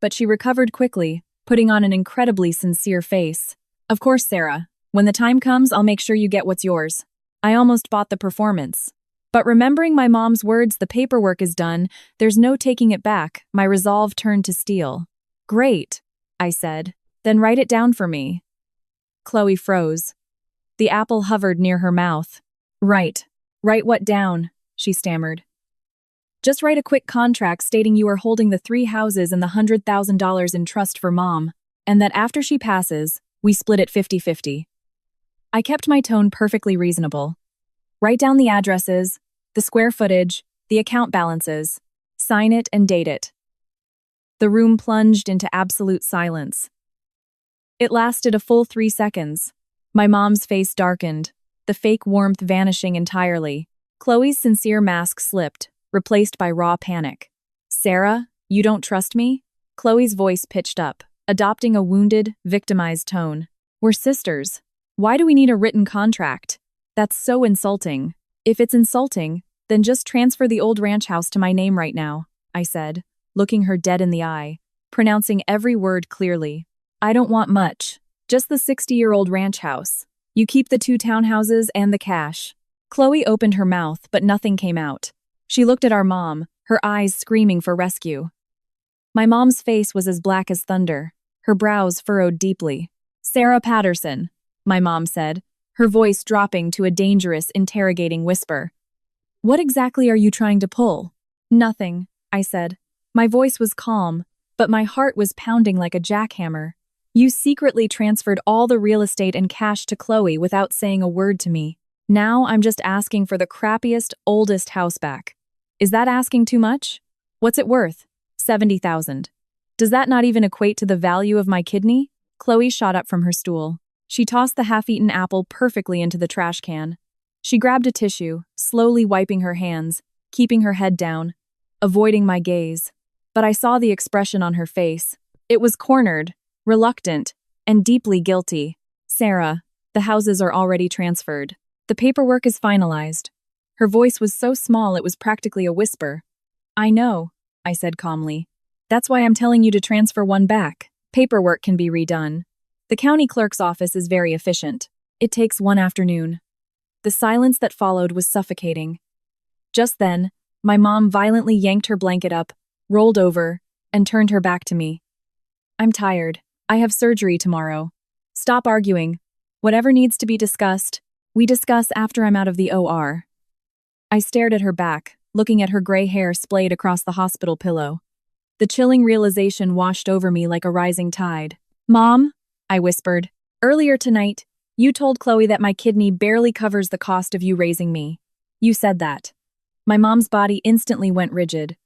But she recovered quickly, putting on an incredibly sincere face. "Of course, Sarah. When the time comes, I'll make sure you get what's yours." I almost bought the performance. But remembering my mom's words, "The paperwork is done, there's no taking it back," my resolve turned to steel. "Great," I said. "Then write it down for me." Chloe froze. The apple hovered near her mouth. "Right. Write what down?" she stammered. "Just write a quick contract stating you are holding the 3 houses and the $100,000 in trust for Mom, and that after she passes, we split it 50-50. I kept my tone perfectly reasonable. "Write down the addresses, the square footage, the account balances. Sign it and date it." The room plunged into absolute silence. It lasted a full 3 seconds. My mom's face darkened, the fake warmth vanishing entirely. Chloe's sincere mask slipped, replaced by raw panic. "Sarah, you don't trust me?" Chloe's voice pitched up, adopting a wounded, victimized tone. "We're sisters. Why do we need a written contract? That's so insulting." "If it's insulting, then just transfer the old ranch house to my name right now," I said, looking her dead in the eye, pronouncing every word clearly. "I don't want much. Just the 60-year-old ranch house. You keep the 2 townhouses and the cash." Chloe opened her mouth, but nothing came out. She looked at our mom, her eyes screaming for rescue. My mom's face was as black as thunder, her brows furrowed deeply. "Sarah Patterson," my mom said, her voice dropping to a dangerous, interrogating whisper. "What exactly are you trying to pull?" "Nothing," I said. My voice was calm, but my heart was pounding like a jackhammer. "You secretly transferred all the real estate and cash to Chloe without saying a word to me. Now I'm just asking for the crappiest, oldest house back. Is that asking too much? What's it worth? 70,000. Does that not even equate to the value of my kidney?" Chloe shot up from her stool. She tossed the half-eaten apple perfectly into the trash can. She grabbed a tissue, slowly wiping her hands, keeping her head down, avoiding my gaze. But I saw the expression on her face. It was cornered, reluctant, and deeply guilty. "Sarah, the houses are already transferred. The paperwork is finalized." Her voice was so small it was practically a whisper. "I know," I said calmly. "That's why I'm telling you to transfer one back. Paperwork can be redone. The county clerk's office is very efficient. It takes 1 afternoon." The silence that followed was suffocating. Just then, my mom violently yanked her blanket up, rolled over, and turned her back to me. "I'm tired. I have surgery tomorrow. Stop arguing. Whatever needs to be discussed, we discuss after I'm out of the OR." I stared at her back, looking at her gray hair splayed across the hospital pillow. The chilling realization washed over me like a rising tide. "Mom," I whispered, "earlier tonight, you told Chloe that my kidney barely covers the cost of you raising me. You said that." My mom's body instantly went rigid.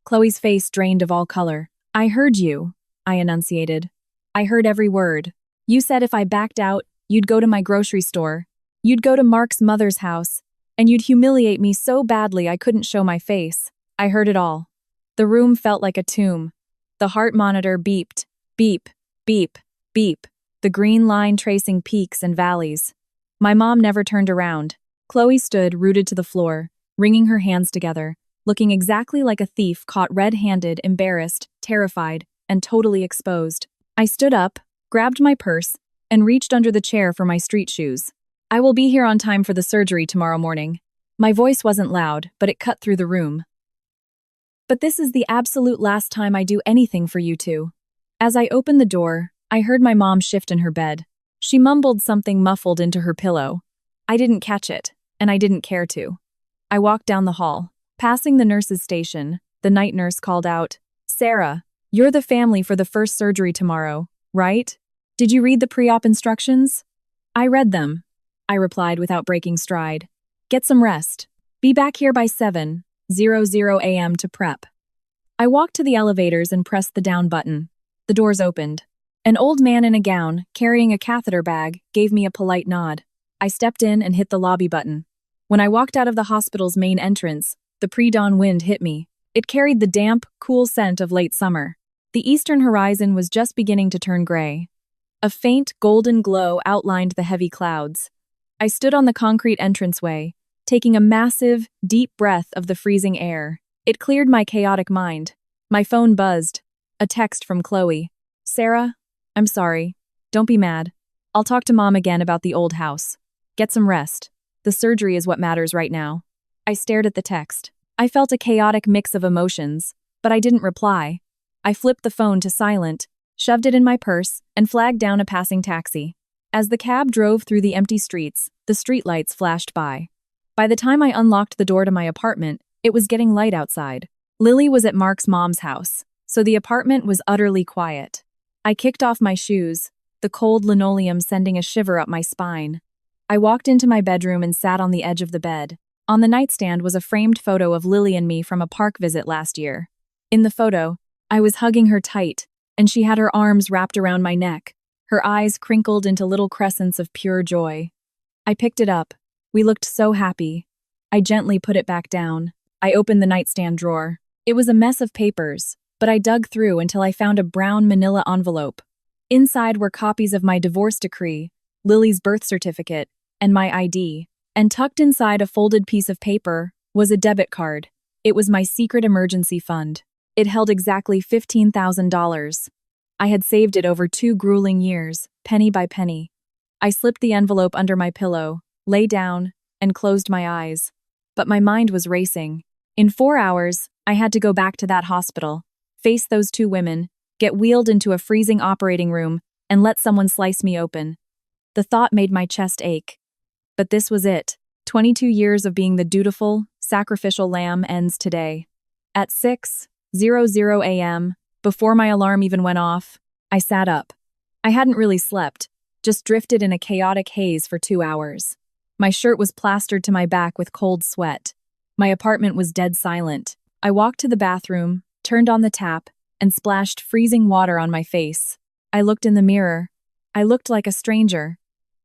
Chloe's face drained of all color. "I heard you," I enunciated. "I heard every word. You said if I backed out, you'd go to my grocery store. You'd go to Mark's mother's house, and you'd humiliate me so badly I couldn't show my face. I heard it all." The room felt like a tomb. The heart monitor beeped. Beep, beep, beep. The green line tracing peaks and valleys. My mom never turned around. Chloe stood rooted to the floor, wringing her hands together, looking exactly like a thief caught red-handed, embarrassed, terrified, and totally exposed. I stood up, grabbed my purse, and reached under the chair for my street shoes. I will be here on time for the surgery tomorrow morning. My voice wasn't loud, but it cut through the room. But this is the absolute last time I do anything for you two. As I opened the door, I heard my mom shift in her bed. She mumbled something muffled into her pillow. I didn't catch it, and I didn't care to. I walked down the hall. Passing the nurse's station, the night nurse called out, "Sarah, you're the family for the first surgery tomorrow, right? Did you read the pre-op instructions?" "I read them," I replied without breaking stride. "Get some rest. Be back here by 7:00 a.m. to prep." I walked to the elevators and pressed the down button. The doors opened. An old man in a gown, carrying a catheter bag, gave me a polite nod. I stepped in and hit the lobby button. When I walked out of the hospital's main entrance, the pre-dawn wind hit me. It carried the damp, cool scent of late summer. The eastern horizon was just beginning to turn gray. A faint, golden glow outlined the heavy clouds. I stood on the concrete entranceway, taking a massive, deep breath of the freezing air. It cleared my chaotic mind. My phone buzzed. A text from Chloe. "Sarah, I'm sorry. Don't be mad. I'll talk to Mom again about the old house. Get some rest. The surgery is what matters right now." I stared at the text. I felt a chaotic mix of emotions, but I didn't reply. I flipped the phone to silent, shoved it in my purse, and flagged down a passing taxi. As the cab drove through the empty streets, the streetlights flashed by. By the time I unlocked the door to my apartment, it was getting light outside. Lily was at Mark's mom's house, so the apartment was utterly quiet. I kicked off my shoes, the cold linoleum sending a shiver up my spine. I walked into my bedroom and sat on the edge of the bed. On the nightstand was a framed photo of Lily and me from a park visit last year. In the photo, I was hugging her tight, and she had her arms wrapped around my neck, her eyes crinkled into little crescents of pure joy. I picked it up. We looked so happy. I gently put it back down. I opened the nightstand drawer. It was a mess of papers, but I dug through until I found a brown manila envelope. Inside were copies of my divorce decree, Lily's birth certificate, and my ID. And tucked inside a folded piece of paper was a debit card. It was my secret emergency fund. It held exactly $15,000. I had saved it over 2 grueling years, penny by penny. I slipped the envelope under my pillow, lay down, and closed my eyes. But my mind was racing. In 4 hours, I had to go back to that hospital, face those 2 women, get wheeled into a freezing operating room, and let someone slice me open. The thought made my chest ache. But this was it. 22 years of being the dutiful, sacrificial lamb ends today. At 6:00 a.m., before my alarm even went off, I sat up. I hadn't really slept, just drifted in a chaotic haze for 2 hours. My shirt was plastered to my back with cold sweat. My apartment was dead silent. I walked to the bathroom, turned on the tap, and splashed freezing water on my face. I looked in the mirror. I looked like a stranger.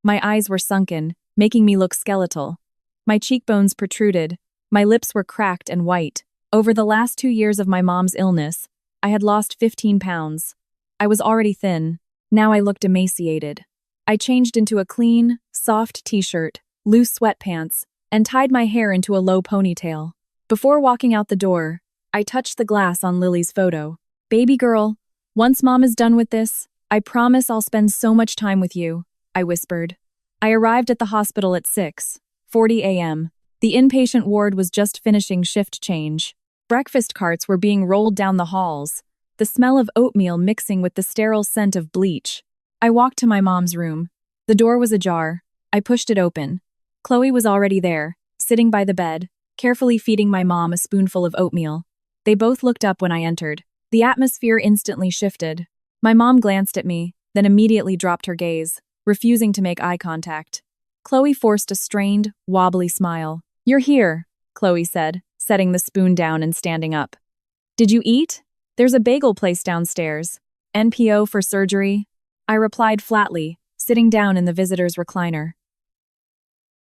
My eyes were sunken, making me look skeletal. My cheekbones protruded. My lips were cracked and white. Over the last 2 years of my mom's illness, I had lost 15 pounds. I was already thin. Now I looked emaciated. I changed into a clean, soft t-shirt, loose sweatpants, and tied my hair into a low ponytail. Before walking out the door, I touched the glass on Lily's photo. "Baby girl, once Mom is done with this, I promise I'll spend so much time with you," I whispered. I arrived at the hospital at 6:40 a.m. The inpatient ward was just finishing shift change. Breakfast carts were being rolled down the halls, the smell of oatmeal mixing with the sterile scent of bleach. I walked to my mom's room. The door was ajar. I pushed it open. Chloe was already there, sitting by the bed, carefully feeding my mom a spoonful of oatmeal. They both looked up when I entered. The atmosphere instantly shifted. My mom glanced at me, then immediately dropped her gaze, refusing to make eye contact. Chloe forced a strained, wobbly smile. "You're here," Chloe said, setting the spoon down and standing up. "Did you eat? There's a bagel place downstairs. NPO for surgery?" I replied flatly, sitting down in the visitor's recliner.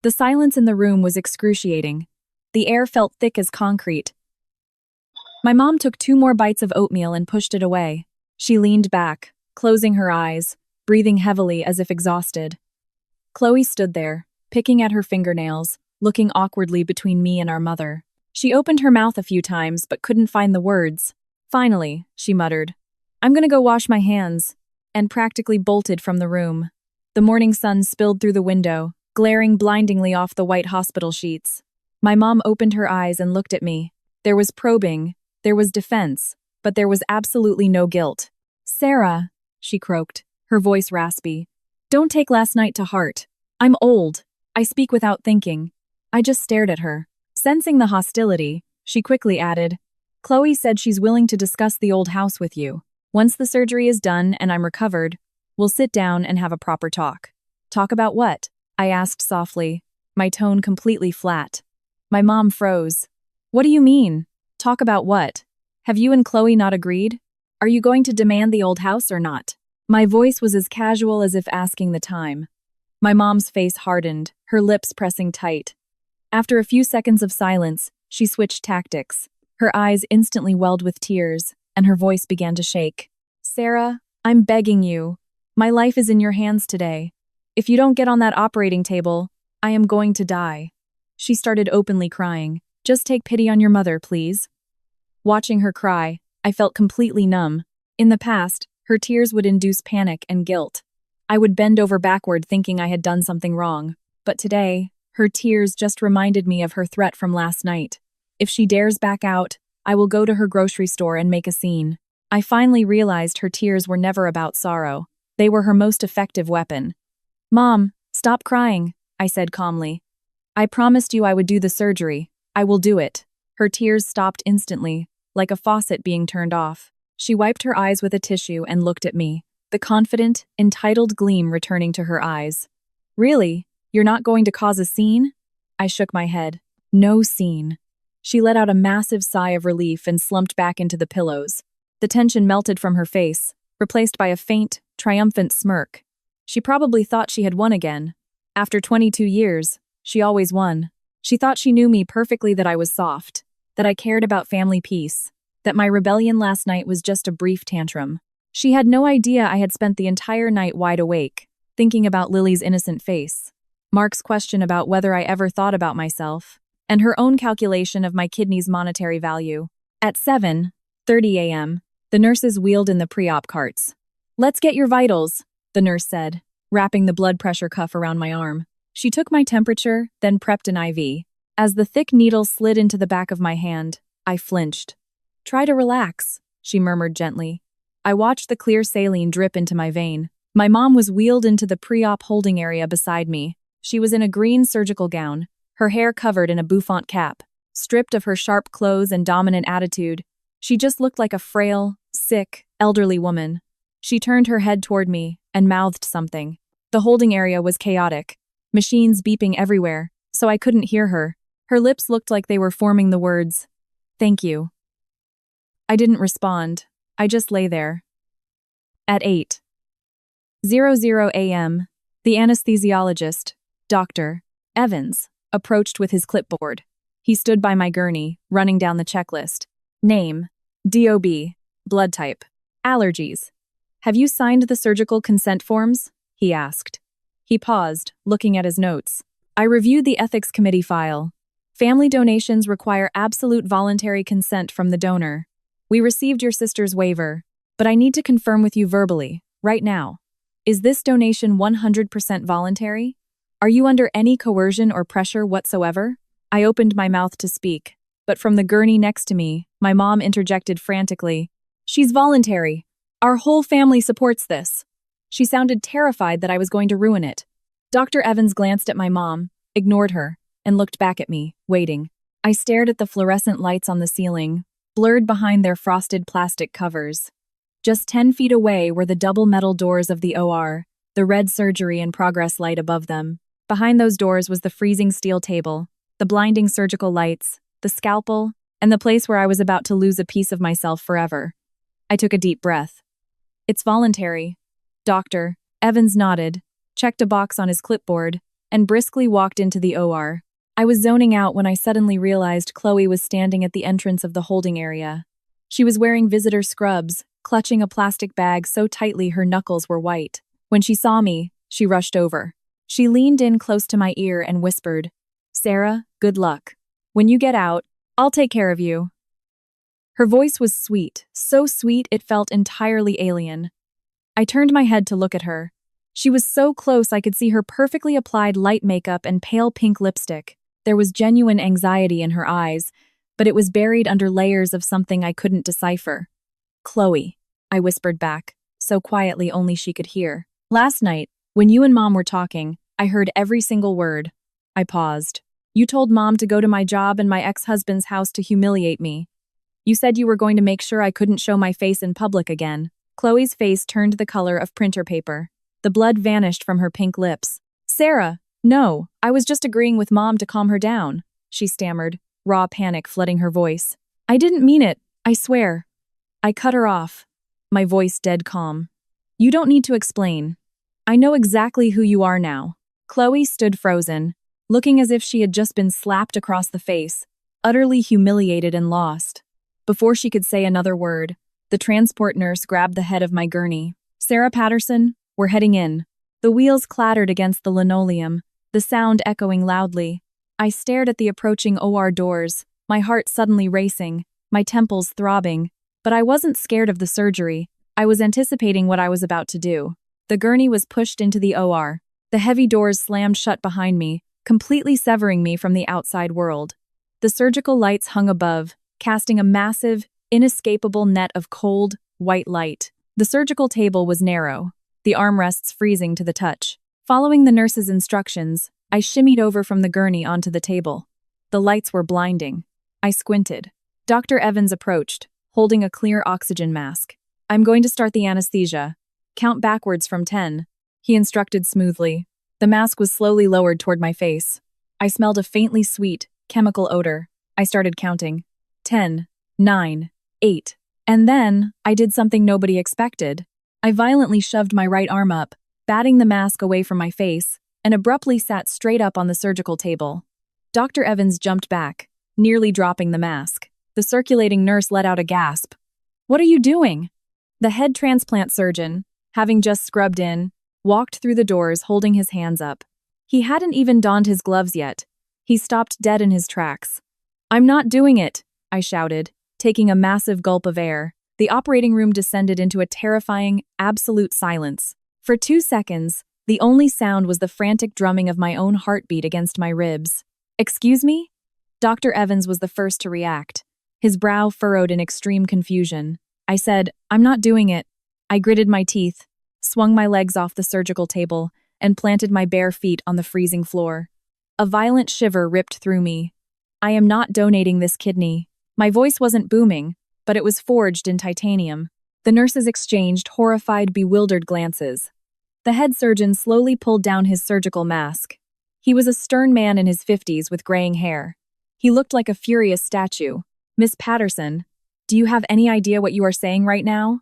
The silence in the room was excruciating. The air felt thick as concrete. My mom took 2 more bites of oatmeal and pushed it away. She leaned back, closing her eyes, breathing heavily as if exhausted. Chloe stood there, picking at her fingernails, looking awkwardly between me and our mother. She opened her mouth a few times but couldn't find the words. Finally, she muttered, "I'm gonna go wash my hands," and practically bolted from the room. The morning sun spilled through the window, glaring blindingly off the white hospital sheets. My mom opened her eyes and looked at me. There was probing, there was defense, but there was absolutely no guilt. "Sarah," she croaked, her voice raspy, "don't take last night to heart. I'm old. I speak without thinking." I just stared at her. Sensing the hostility, she quickly added, "Chloe said she's willing to discuss the old house with you. Once the surgery is done and I'm recovered, we'll sit down and have a proper talk." "Talk about what?" I asked softly, my tone completely flat. My mom froze. "What do you mean? Talk about what? Have you and Chloe not agreed? Are you going to demand the old house or not?" My voice was as casual as if asking the time. My mom's face hardened, her lips pressing tight. After a few seconds of silence, she switched tactics. Her eyes instantly welled with tears, and her voice began to shake. "Sarah, I'm begging you. My life is in your hands today. If you don't get on that operating table, I am going to die." She started openly crying. "Just take pity on your mother, please." Watching her cry, I felt completely numb. In the past, her tears would induce panic and guilt. I would bend over backward thinking I had done something wrong. But today, her tears just reminded me of her threat from last night. If she dares back out, I will go to her grocery store and make a scene. I finally realized her tears were never about sorrow. They were her most effective weapon. "Mom, stop crying," I said calmly. "I promised you I would do the surgery. I will do it." Her tears stopped instantly, like a faucet being turned off. She wiped her eyes with a tissue and looked at me, the confident, entitled gleam returning to her eyes. "Really? You're not going to cause a scene?" I shook my head. "No scene." She let out a massive sigh of relief and slumped back into the pillows. The tension melted from her face, replaced by a faint, triumphant smirk. She probably thought she had won again. After 22 years, she always won. She thought she knew me perfectly, that I was soft, that I cared about family peace, that my rebellion last night was just a brief tantrum. She had no idea I had spent the entire night wide awake, thinking about Lily's innocent face, Mark's question about whether I ever thought about myself, and her own calculation of my kidney's monetary value. At 7:30 a.m., the nurses wheeled in the pre-op carts. "Let's get your vitals," the nurse said, wrapping the blood pressure cuff around my arm. She took my temperature, then prepped an IV. As the thick needle slid into the back of my hand, I flinched. "Try to relax," she murmured gently. I watched the clear saline drip into my vein. My mom was wheeled into the pre-op holding area beside me. She was in a green surgical gown, her hair covered in a bouffant cap. Stripped of her sharp clothes and dominant attitude, she just looked like a frail, sick, elderly woman. She turned her head toward me and mouthed something. The holding area was chaotic, machines beeping everywhere, so I couldn't hear her. Her lips looked like they were forming the words, "Thank you." I didn't respond. I just lay there. At 8:00 a.m., the anesthesiologist, Dr. Evans, approached with his clipboard. He stood by my gurney, running down the checklist. Name, DOB, blood type, allergies. "Have you signed the surgical consent forms?" he asked. He paused, looking at his notes. I reviewed the ethics committee file. Family donations require absolute voluntary consent from the donor. We received your sister's waiver, but I need to confirm with you verbally, right now. Is this donation 100% voluntary? Are you under any coercion or pressure whatsoever? I opened my mouth to speak, but from the gurney next to me, my mom interjected frantically. "She's voluntary. Our whole family supports this." She sounded terrified that I was going to ruin it. Dr. Evans glanced at my mom, ignored her, and looked back at me, waiting. I stared at the fluorescent lights on the ceiling, blurred behind their frosted plastic covers. Just 10 feet away were the double metal doors of the OR, the red surgery and progress light above them. Behind those doors was the freezing steel table, the blinding surgical lights, the scalpel, and the place where I was about to lose a piece of myself forever. I took a deep breath. "It's voluntary." Dr. Evans nodded, checked a box on his clipboard, and briskly walked into the OR. I was zoning out when I suddenly realized Chloe was standing at the entrance of the holding area. She was wearing visitor scrubs, clutching a plastic bag so tightly her knuckles were white. When she saw me, she rushed over. She leaned in close to my ear and whispered, "Sarah, good luck. When you get out, I'll take care of you." Her voice was sweet, so sweet it felt entirely alien. I turned my head to look at her. She was so close I could see her perfectly applied light makeup and pale pink lipstick. There was genuine anxiety in her eyes, but it was buried under layers of something I couldn't decipher. "Chloe," I whispered back, so quietly only she could hear. "Last night, when you and Mom were talking, I heard every single word." I paused. "You told Mom to go to my job and my ex-husband's house to humiliate me. You said you were going to make sure I couldn't show my face in public again." Chloe's face turned the color of printer paper. The blood vanished from her pink lips. "Sarah, no, I was just agreeing with Mom to calm her down," she stammered, raw panic flooding her voice. "I didn't mean it, I swear." I cut her off, my voice dead calm. "You don't need to explain. I know exactly who you are now." Chloe stood frozen, looking as if she had just been slapped across the face, utterly humiliated and lost. Before she could say another word, the transport nurse grabbed the head of my gurney. "Sarah Patterson, we're heading in." The wheels clattered against the linoleum, the sound echoing loudly. I stared at the approaching OR doors, my heart suddenly racing, my temples throbbing. But I wasn't scared of the surgery. I was anticipating what I was about to do. The gurney was pushed into the OR. The heavy doors slammed shut behind me, completely severing me from the outside world. The surgical lights hung above, casting a massive, inescapable net of cold, white light. The surgical table was narrow, the armrests freezing to the touch. Following the nurse's instructions, I shimmied over from the gurney onto the table. The lights were blinding. I squinted. Dr. Evans approached, holding a clear oxygen mask. "I'm going to start the anesthesia. Count backwards from 10, he instructed smoothly. The mask was slowly lowered toward my face. I smelled a faintly sweet, chemical odor. I started counting. 10, 9, 8. And then, I did something nobody expected. I violently shoved my right arm up, batting the mask away from my face, and abruptly sat straight up on the surgical table. Dr. Evans jumped back, nearly dropping the mask. The circulating nurse let out a gasp. "What are you doing?" The head transplant surgeon, having just scrubbed in, walked through the doors holding his hands up. He hadn't even donned his gloves yet. He stopped dead in his tracks. "I'm not doing it," I shouted, taking a massive gulp of air. The operating room descended into a terrifying, absolute silence. For 2 seconds, the only sound was the frantic drumming of my own heartbeat against my ribs. "Excuse me?" Dr. Evans was the first to react, his brow furrowed in extreme confusion. I said, "I'm not doing it." I gritted my teeth, swung my legs off the surgical table, and planted my bare feet on the freezing floor. A violent shiver ripped through me. "I am not donating this kidney." My voice wasn't booming, but it was forged in titanium. The nurses exchanged horrified, bewildered glances. The head surgeon slowly pulled down his surgical mask. He was a stern man in his 50s with graying hair. He looked like a furious statue. "Miss Patterson, do you have any idea what you are saying right now?"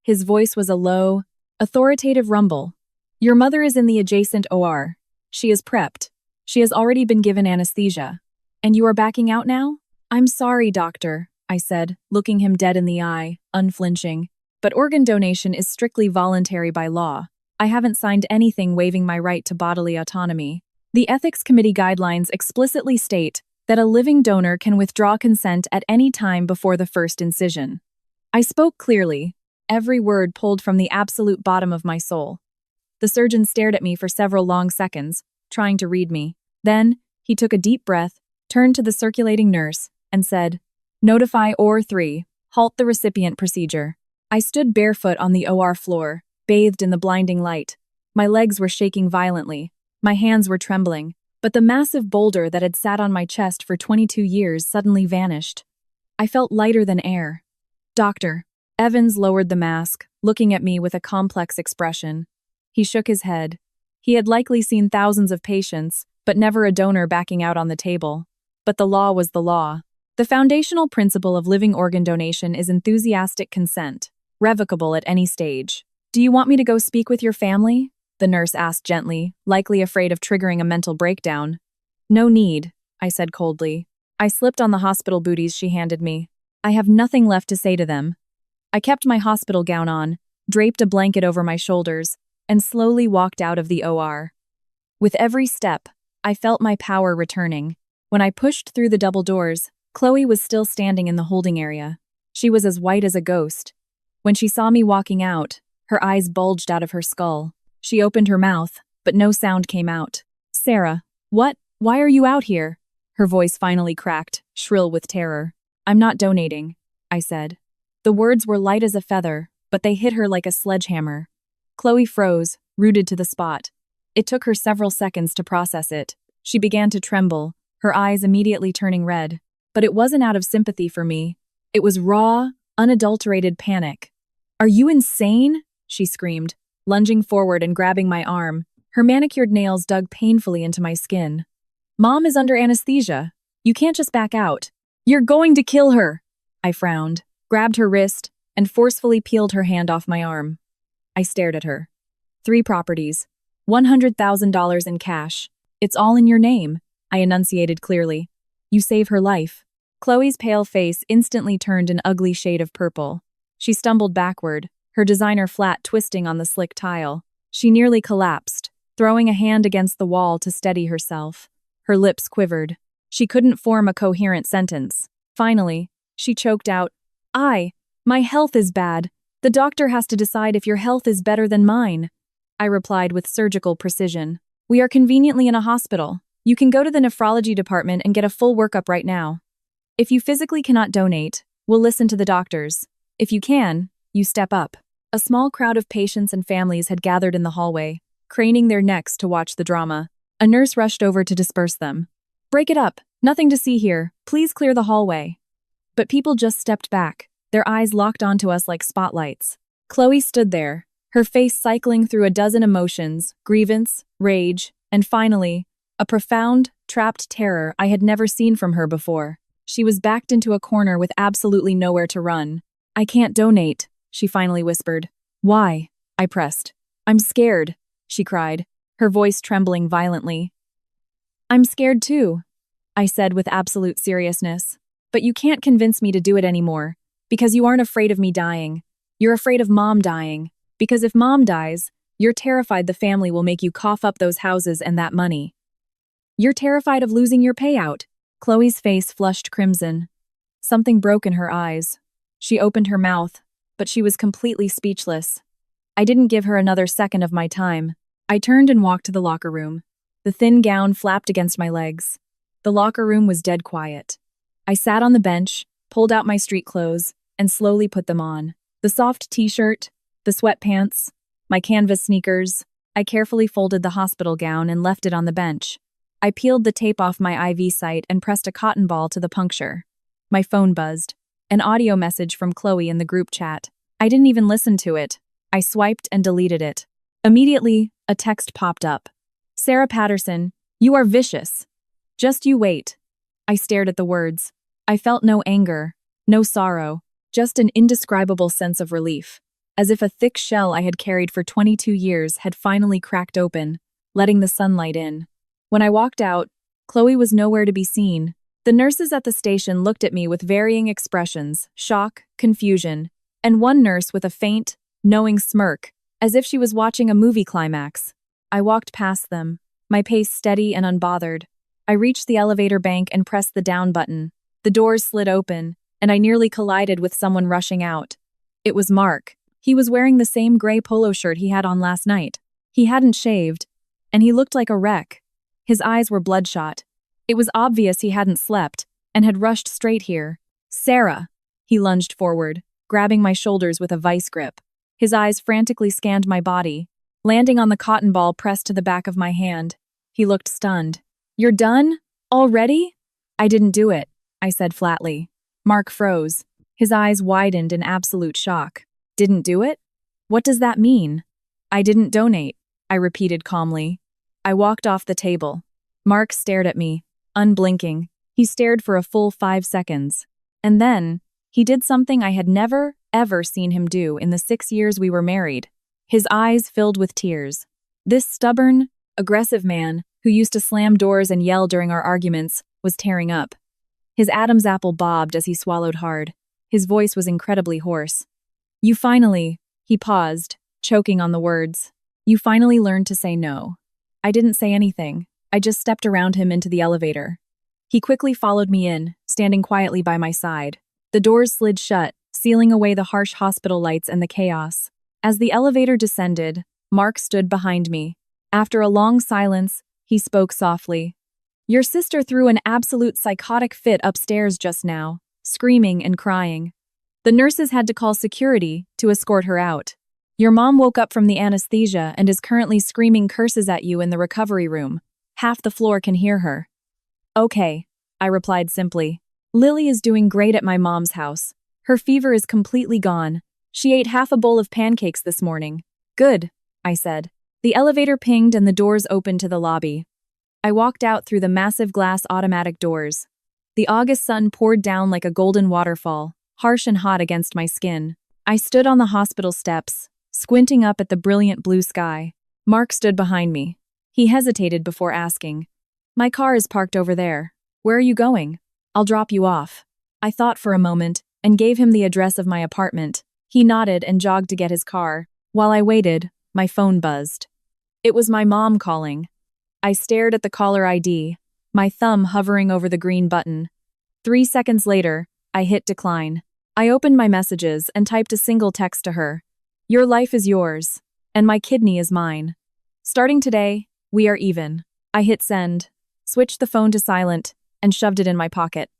His voice was a low, authoritative rumble. "Your mother is in the adjacent OR. She is prepped. She has already been given anesthesia. And you are backing out now?" "I'm sorry, doctor," I said, looking him dead in the eye, unflinching. "But organ donation is strictly voluntary by law. I haven't signed anything waiving my right to bodily autonomy. The Ethics Committee guidelines explicitly state that a living donor can withdraw consent at any time before the first incision." I spoke clearly, every word pulled from the absolute bottom of my soul. The surgeon stared at me for several long seconds, trying to read me. Then, he took a deep breath, turned to the circulating nurse, and said, "Notify OR 3, halt the recipient procedure." I stood barefoot on the OR floor, bathed in the blinding light. My legs were shaking violently, my hands were trembling, but the massive boulder that had sat on my chest for 22 years suddenly vanished. I felt lighter than air. "Doctor." Evans lowered the mask, looking at me with a complex expression. He shook his head. He had likely seen thousands of patients, but never a donor backing out on the table. But the law was the law. The foundational principle of living organ donation is enthusiastic consent, revocable at any stage. "Do you want me to go speak with your family?" the nurse asked gently, likely afraid of triggering a mental breakdown. "No need," I said coldly. I slipped on the hospital booties she handed me. I have nothing left to say to them. I kept my hospital gown on, draped a blanket over my shoulders, and slowly walked out of the OR. With every step, I felt my power returning. When I pushed through the double doors, Chloe was still standing in the holding area. She was as white as a ghost. When she saw me walking out, her eyes bulged out of her skull. She opened her mouth, but no sound came out. Sarah, what? Why are you out here? Her voice finally cracked, shrill with terror. I'm not donating, I said. The words were light as a feather, but they hit her like a sledgehammer. Chloe froze, rooted to the spot. It took her several seconds to process it. She began to tremble, her eyes immediately turning red. But it wasn't out of sympathy for me. It was raw, unadulterated panic. Are you insane? She screamed, lunging forward and grabbing my arm. Her manicured nails dug painfully into my skin. Mom is under anesthesia. You can't just back out. You're going to kill her. I frowned, grabbed her wrist, and forcefully peeled her hand off my arm. I stared at her. 3 properties. $100,000 in cash. It's all in your name, I enunciated clearly. You save her life. Chloe's pale face instantly turned an ugly shade of purple. She stumbled backward, her designer flat twisting on the slick tile. She nearly collapsed, throwing a hand against the wall to steady herself. Her lips quivered. She couldn't form a coherent sentence. Finally, she choked out, My health is bad. The doctor has to decide if your health is better than mine. I replied with surgical precision. We are conveniently in a hospital. You can go to the nephrology department and get a full workup right now. If you physically cannot donate, we'll listen to the doctors. If you can, you step up. A small crowd of patients and families had gathered in the hallway, craning their necks to watch the drama. A nurse rushed over to disperse them. Break it up. Nothing to see here. Please clear the hallway. But people just stepped back, their eyes locked onto us like spotlights. Chloe stood there, her face cycling through a dozen emotions, grievance, rage, and finally, a profound, trapped terror I had never seen from her before. She was backed into a corner with absolutely nowhere to run. I can't donate, she finally whispered. Why? I pressed. I'm scared, she cried, her voice trembling violently. I'm scared too, I said with absolute seriousness. But you can't convince me to do it anymore, because you aren't afraid of me dying. You're afraid of Mom dying, because if Mom dies, you're terrified the family will make you cough up those houses and that money. You're terrified of losing your payout. Chloe's face flushed crimson. Something broke in her eyes. She opened her mouth, but she was completely speechless. I didn't give her another second of my time. I turned and walked to the locker room. The thin gown flapped against my legs. The locker room was dead quiet. I sat on the bench, pulled out my street clothes, and slowly put them on. The soft t-shirt, the sweatpants, my canvas sneakers. I carefully folded the hospital gown and left it on the bench. I peeled the tape off my IV site and pressed a cotton ball to the puncture. My phone buzzed. An audio message from Chloe in the group chat. I didn't even listen to it. I swiped and deleted it. Immediately, a text popped up. Sarah Patterson, you are vicious. Just you wait. I stared at the words. I felt no anger, no sorrow, just an indescribable sense of relief, as if a thick shell I had carried for 22 years had finally cracked open, letting the sunlight in. When I walked out, Chloe was nowhere to be seen. The nurses at the station looked at me with varying expressions, shock, confusion, and one nurse with a faint, knowing smirk, as if she was watching a movie climax. I walked past them, my pace steady and unbothered. I reached the elevator bank and pressed the down button. The doors slid open, and I nearly collided with someone rushing out. It was Mark. He was wearing the same gray polo shirt he had on last night. He hadn't shaved, and he looked like a wreck. His eyes were bloodshot. It was obvious he hadn't slept, and had rushed straight here. Sarah! He lunged forward, grabbing my shoulders with a vice grip. His eyes frantically scanned my body, landing on the cotton ball pressed to the back of my hand. He looked stunned. You're done? Already? I didn't do it, I said flatly. Mark froze. His eyes widened in absolute shock. Didn't do it? What does that mean? I didn't donate, I repeated calmly. I walked off the table. Mark stared at me, unblinking. He stared for a full 5 seconds. And then, he did something I had never, ever seen him do in the 6 years we were married. His eyes filled with tears. This stubborn, aggressive man, who used to slam doors and yell during our arguments, was tearing up. His Adam's apple bobbed as he swallowed hard. His voice was incredibly hoarse. You finally, he paused, choking on the words. You finally learned to say no. I didn't say anything. I just stepped around him into the elevator. He quickly followed me in, standing quietly by my side. The doors slid shut, sealing away the harsh hospital lights and the chaos. As the elevator descended, Mark stood behind me. After a long silence, he spoke softly. Your sister threw an absolute psychotic fit upstairs just now, screaming and crying. The nurses had to call security to escort her out. Your mom woke up from the anesthesia and is currently screaming curses at you in the recovery room. Half the floor can hear her. Okay, I replied simply. Lily is doing great at my mom's house. Her fever is completely gone. She ate half a bowl of pancakes this morning. Good, I said. The elevator pinged and the doors opened to the lobby. I walked out through the massive glass automatic doors. The August sun poured down like a golden waterfall, harsh and hot against my skin. I stood on the hospital steps, squinting up at the brilliant blue sky. Mark stood behind me. He hesitated before asking, My car is parked over there. Where are you going? I'll drop you off. I thought for a moment and gave him the address of my apartment. He nodded and jogged to get his car. While I waited, my phone buzzed. It was my mom calling. I stared at the caller ID, my thumb hovering over the green button. 3 seconds later, I hit decline. I opened my messages and typed a single text to her. Your life is yours, and my kidney is mine. Starting today, we are even. I hit send, switched the phone to silent, and shoved it in my pocket.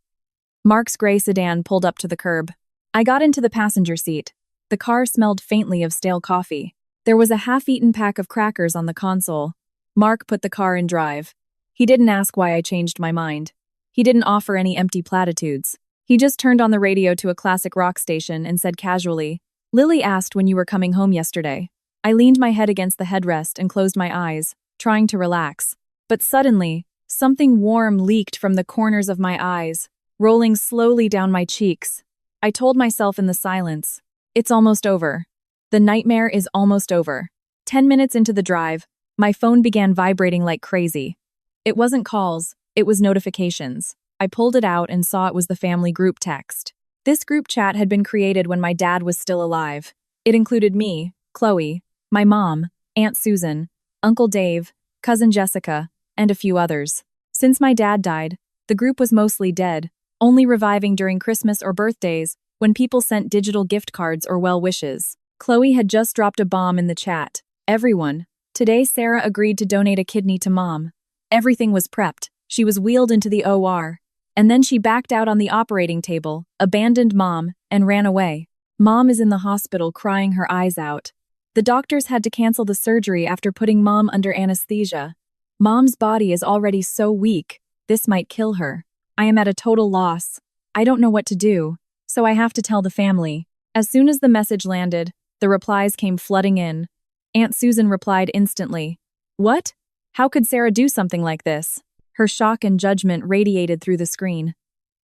Mark's gray sedan pulled up to the curb. I got into the passenger seat. The car smelled faintly of stale coffee. There was a half-eaten pack of crackers on the console. Mark put the car in drive. He didn't ask why I changed my mind. He didn't offer any empty platitudes. He just turned on the radio to a classic rock station and said casually, Lily asked when you were coming home yesterday. I leaned my head against the headrest and closed my eyes, trying to relax. But suddenly, something warm leaked from the corners of my eyes, rolling slowly down my cheeks. I told myself in the silence, it's almost over. The nightmare is almost over. 10 minutes into the drive, my phone began vibrating like crazy. It wasn't calls, it was notifications. I pulled it out and saw it was the family group text. This group chat had been created when my dad was still alive. It included me, Chloe, my mom, Aunt Susan, Uncle Dave, Cousin Jessica, and a few others. Since my dad died, the group was mostly dead, only reviving during Christmas or birthdays when people sent digital gift cards or well wishes. Chloe had just dropped a bomb in the chat. Everyone. Today Sarah agreed to donate a kidney to Mom. Everything was prepped. She was wheeled into the OR. And then she backed out on the operating table, abandoned Mom, and ran away. Mom is in the hospital crying her eyes out. The doctors had to cancel the surgery after putting Mom under anesthesia. Mom's body is already so weak, this might kill her. I am at a total loss. I don't know what to do, so I have to tell the family. As soon as the message landed, the replies came flooding in. Aunt Susan replied instantly. What? How could Sarah do something like this? Her shock and judgment radiated through the screen.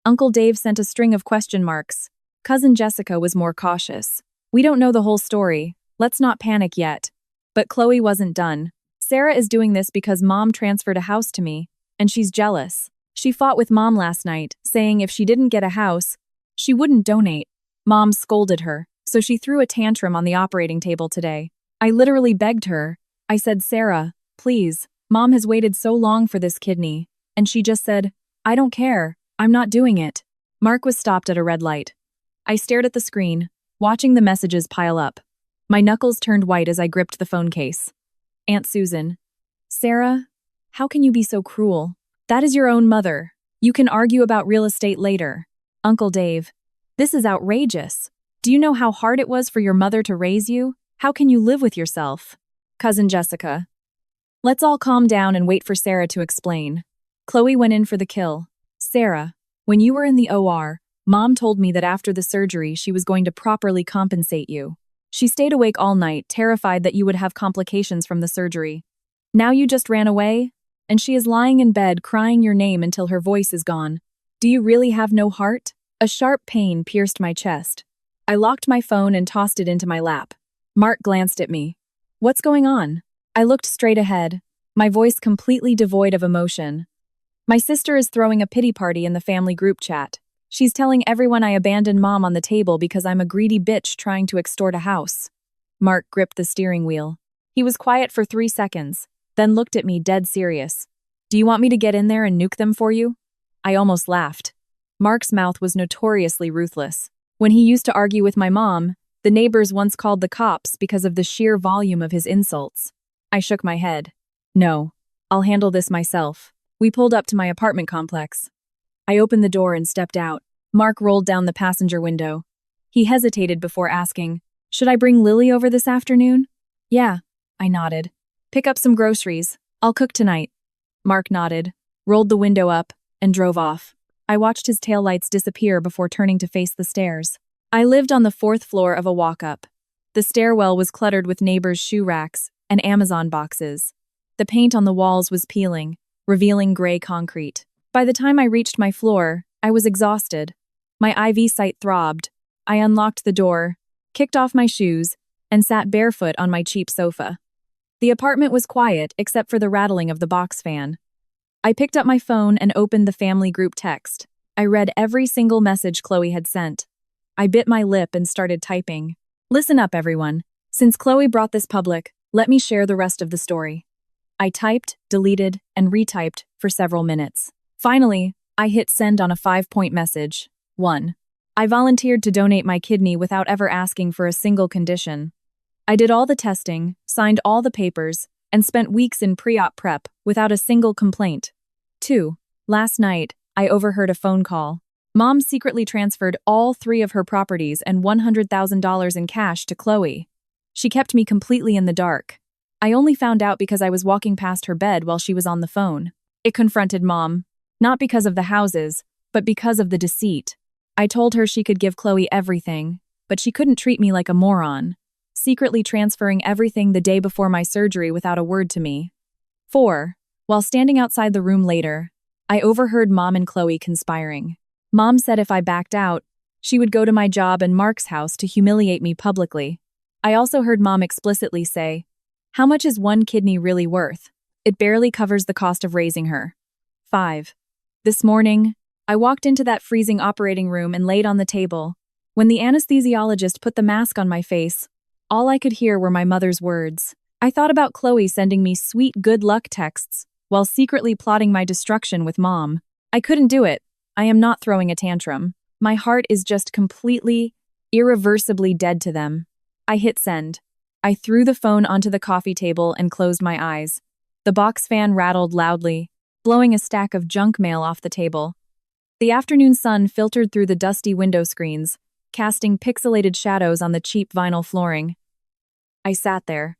Uncle Dave sent a string of question marks. Cousin Jessica was more cautious. We don't know the whole story. Let's not panic yet. But Chloe wasn't done. Sarah is doing this because Mom transferred a house to me, and she's jealous. She fought with Mom last night, saying if she didn't get a house, she wouldn't donate. Mom scolded her, so she threw a tantrum on the operating table today. I literally begged her. I said, Sarah, please, Mom has waited so long for this kidney. And she just said, I don't care, I'm not doing it. Mark was stopped at a red light. I stared at the screen, watching the messages pile up. My knuckles turned white as I gripped the phone case. Aunt Susan. Sarah, how can you be so cruel? That is your own mother. You can argue about real estate later. Uncle Dave. This is outrageous. Do you know how hard it was for your mother to raise you? How can you live with yourself? Cousin Jessica. Let's all calm down and wait for Sarah to explain. Chloe went in for the kill. Sarah, when you were in the OR, Mom told me that after the surgery she was going to properly compensate you. She stayed awake all night, terrified that you would have complications from the surgery. Now you just ran away, and she is lying in bed crying your name until her voice is gone. Do you really have no heart? A sharp pain pierced my chest. I locked my phone and tossed it into my lap. Mark glanced at me. What's going on? I looked straight ahead, my voice completely devoid of emotion. My sister is throwing a pity party in the family group chat. She's telling everyone I abandoned Mom on the table because I'm a greedy bitch trying to extort a house. Mark gripped the steering wheel. He was quiet for 3 seconds, then looked at me dead serious. Do you want me to get in there and nuke them for you? I almost laughed. Mark's mouth was notoriously ruthless. When he used to argue with my mom, The neighbors once called the cops because of the sheer volume of his insults. I shook my head. No, I'll handle this myself. We pulled up to my apartment complex. I opened the door and stepped out. Mark rolled down the passenger window. He hesitated before asking, "Should I bring Lily over this afternoon?" "Yeah," I nodded. "Pick up some groceries. I'll cook tonight." Mark nodded, rolled the window up, and drove off. I watched his taillights disappear before turning to face the stairs. I lived on the 4th floor of a walk-up. The stairwell was cluttered with neighbors' shoe racks and Amazon boxes. The paint on the walls was peeling, revealing gray concrete. By the time I reached my floor, I was exhausted. My IV site throbbed. I unlocked the door, kicked off my shoes, and sat barefoot on my cheap sofa. The apartment was quiet except for the rattling of the box fan. I picked up my phone and opened the family group text. I read every single message Chloe had sent. I bit my lip and started typing. "Listen up, everyone. Since Chloe brought this public, let me share the rest of the story." I typed, deleted, and retyped for several minutes. Finally, I hit send on a 5-point message. 1. I volunteered to donate my kidney without ever asking for a single condition. I did all the testing, signed all the papers, and spent weeks in pre-op prep without a single complaint. 2. Last night, I overheard a phone call. Mom secretly transferred all 3 of her properties and $100,000 in cash to Chloe. She kept me completely in the dark. I only found out because I was walking past her bed while she was on the phone. It confronted Mom, not because of the houses, but because of the deceit. I told her she could give Chloe everything, but she couldn't treat me like a moron, secretly transferring everything the day before my surgery without a word to me. 4. While standing outside the room later, I overheard Mom and Chloe conspiring. Mom said if I backed out, she would go to my job and Mark's house to humiliate me publicly. I also heard Mom explicitly say, "How much is one kidney really worth? It barely covers the cost of raising her." 5. This morning, I walked into that freezing operating room and laid on the table. When the anesthesiologist put the mask on my face, all I could hear were my mother's words. I thought about Chloe sending me sweet good luck texts while secretly plotting my destruction with Mom. I couldn't do it. I am not throwing a tantrum. My heart is just completely, irreversibly dead to them. I hit send. I threw the phone onto the coffee table and closed my eyes. The box fan rattled loudly, blowing a stack of junk mail off the table. The afternoon sun filtered through the dusty window screens, casting pixelated shadows on the cheap vinyl flooring. I sat there.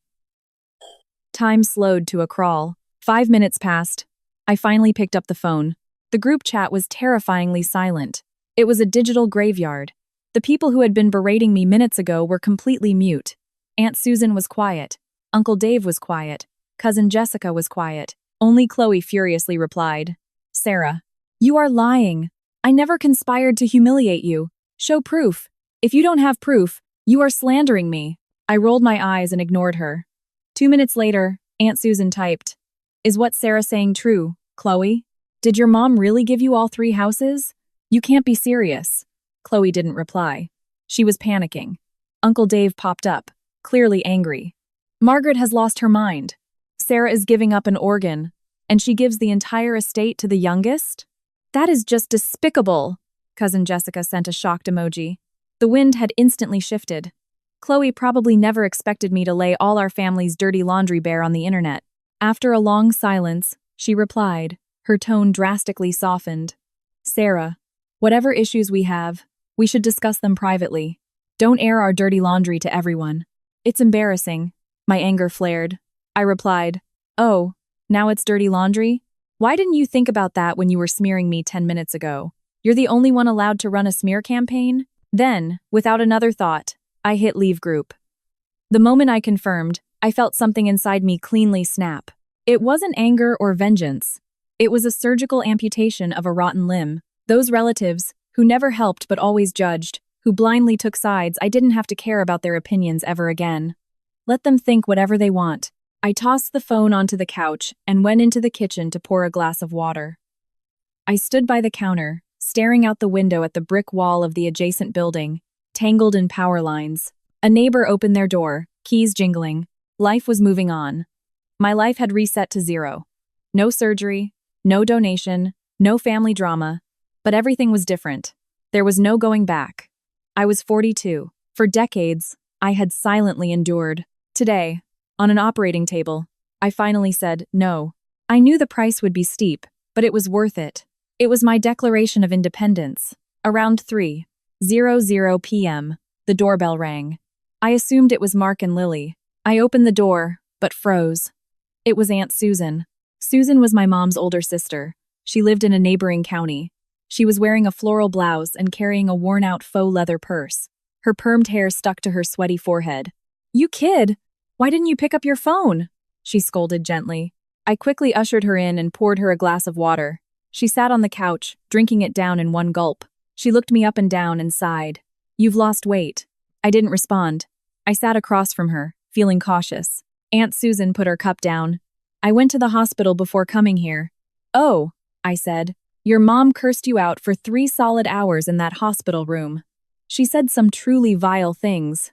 Time slowed to a crawl. 5 minutes passed. I finally picked up the phone. The group chat was terrifyingly silent. It was a digital graveyard. The people who had been berating me minutes ago were completely mute. Aunt Susan was quiet. Uncle Dave was quiet. Cousin Jessica was quiet. Only Chloe furiously replied, "Sarah, you are lying. I never conspired to humiliate you. Show proof. If you don't have proof, you are slandering me." I rolled my eyes and ignored her. 2 minutes later, Aunt Susan typed, "Is what Sarah saying true, Chloe? Did your mom really give you all 3 houses? You can't be serious." Chloe didn't reply. She was panicking. Uncle Dave popped up, clearly angry. "Margaret has lost her mind. Sarah is giving up an organ, and she gives the entire estate to the youngest? That is just despicable." Cousin Jessica sent a shocked emoji. The wind had instantly shifted. Chloe probably never expected me to lay all our family's dirty laundry bare on the internet. After a long silence, she replied, her tone drastically softened. "Sarah, whatever issues we have, we should discuss them privately. Don't air our dirty laundry to everyone. It's embarrassing." My anger flared. I replied, "Oh, now it's dirty laundry? Why didn't you think about that when you were smearing me 10 minutes ago? You're the only one allowed to run a smear campaign?" Then, without another thought, I hit leave group. The moment I confirmed, I felt something inside me cleanly snap. It wasn't anger or vengeance. It was a surgical amputation of a rotten limb. Those relatives, who never helped but always judged, who blindly took sides, I didn't have to care about their opinions ever again. Let them think whatever they want. I tossed the phone onto the couch and went into the kitchen to pour a glass of water. I stood by the counter, staring out the window at the brick wall of the adjacent building, tangled in power lines. A neighbor opened their door, keys jingling. Life was moving on. My life had reset to 0. No surgery, no donation, no family drama, but everything was different. There was no going back. I was 42. For decades, I had silently endured. Today, on an operating table, I finally said no. I knew the price would be steep, but it was worth it. It was my declaration of independence. Around 3:00 p.m., the doorbell rang. I assumed it was Mark and Lily. I opened the door, but froze. It was Aunt Susan. Susan was my mom's older sister. She lived in a neighboring county. She was wearing a floral blouse and carrying a worn-out faux leather purse. Her permed hair stuck to her sweaty forehead. "You kid! Why didn't you pick up your phone?" she scolded gently. I quickly ushered her in and poured her a glass of water. She sat on the couch, drinking it down in one gulp. She looked me up and down and sighed. "You've lost weight." I didn't respond. I sat across from her, feeling cautious. Aunt Susan put her cup down. "I went to the hospital before coming here." "Oh," I said. "Your mom cursed you out for 3 solid hours in that hospital room. She said some truly vile things."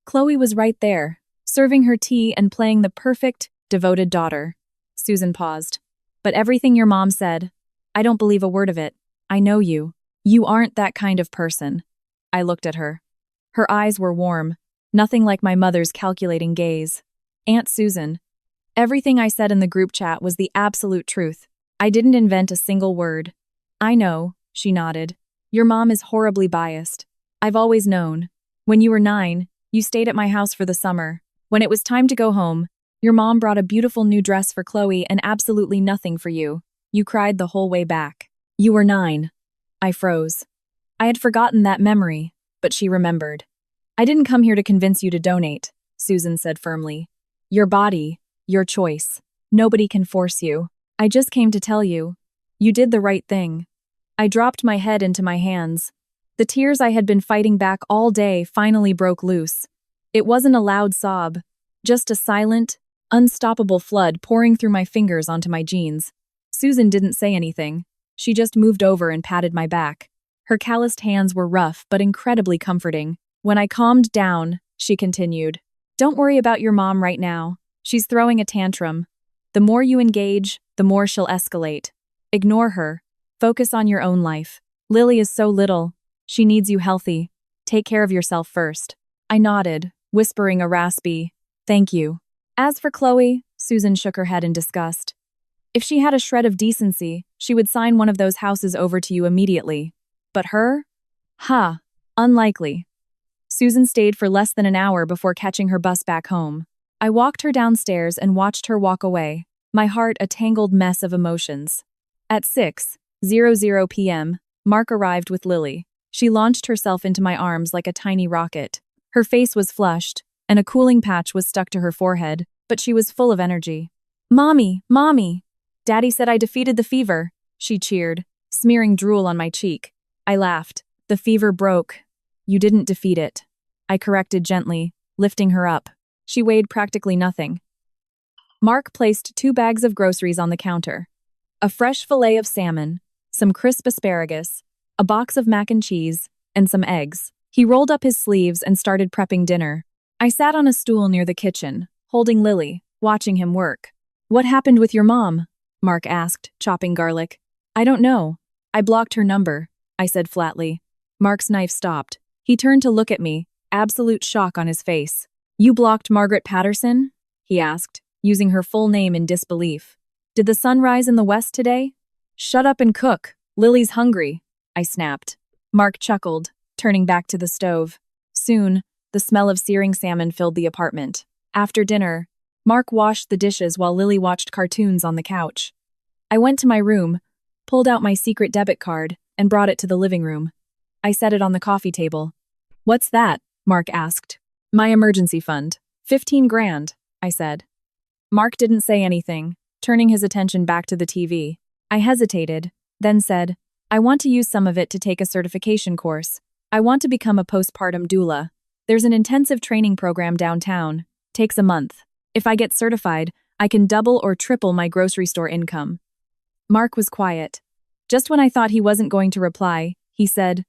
Chloe was right there, serving her tea and playing the perfect, devoted daughter. Susan paused. "But everything your mom said, I don't believe a word of it. I know you. You aren't that kind of person." I looked at her. Her eyes were warm, nothing like my mother's calculating gaze. "Aunt Susan, everything I said in the group chat was the absolute truth. I didn't invent a single word." "I know," she nodded. "Your mom is horribly biased. I've always known. When you were 9, you stayed at my house for the summer. When it was time to go home, your mom brought a beautiful new dress for Chloe and absolutely nothing for you. You cried the whole way back." "You were 9. I froze. I had forgotten that memory, but she remembered. "I didn't come here to convince you to donate," Susan said firmly. "Your body, your choice. Nobody can force you. I just came to tell you, you did the right thing." I dropped my head into my hands. The tears I had been fighting back all day finally broke loose. It wasn't a loud sob, just a silent, unstoppable flood pouring through my fingers onto my jeans. Susan didn't say anything. She just moved over and patted my back. Her calloused hands were rough but incredibly comforting. When I calmed down, she continued, "Don't worry about your mom right now. She's throwing a tantrum. The more you engage, the more she'll escalate. Ignore her. Focus on your own life. Lily is so little. She needs you healthy. Take care of yourself first." I nodded, whispering a raspy, "Thank you." As for Chloe, Susan shook her head in disgust. "If she had a shred of decency, she would sign one of those houses over to you immediately. But her? Ha, unlikely." Susan stayed for less than an hour before catching her bus back home. I walked her downstairs and watched her walk away, my heart a tangled mess of emotions. At 6:00 p.m., Mark arrived with Lily. She launched herself into my arms like a tiny rocket. Her face was flushed, and a cooling patch was stuck to her forehead, but she was full of energy. "Mommy, Mommy! Daddy said I defeated the fever," she cheered, smearing drool on my cheek. I laughed. "The fever broke. You didn't defeat it," I corrected gently, lifting her up. She weighed practically nothing. Mark placed 2 bags of groceries on the counter. A fresh fillet of salmon, some crisp asparagus, a box of mac and cheese, and some eggs. He rolled up his sleeves and started prepping dinner. I sat on a stool near the kitchen, holding Lily, watching him work. "What happened with your mom?" Mark asked, chopping garlic. "I don't know. I blocked her number," I said flatly. Mark's knife stopped. He turned to look at me, absolute shock on his face. "You blocked Margaret Patterson?" he asked, using her full name in disbelief. "Did the sun rise in the west today?" "Shut up and cook. Lily's hungry," I snapped. Mark chuckled, turning back to the stove. Soon, the smell of searing salmon filled the apartment. After dinner, Mark washed the dishes while Lily watched cartoons on the couch. I went to my room, pulled out my secret debit card, and brought it to the living room. I set it on the coffee table. "What's that?" Mark asked. "My emergency fund. 15 grand, I said. Mark didn't say anything, turning his attention back to the TV. I hesitated, then said, "I want to use some of it to take a certification course. I want to become a postpartum doula. There's an intensive training program downtown. Takes a month. If I get certified, I can double or triple my grocery store income." Mark was quiet. Just when I thought he wasn't going to reply, he said,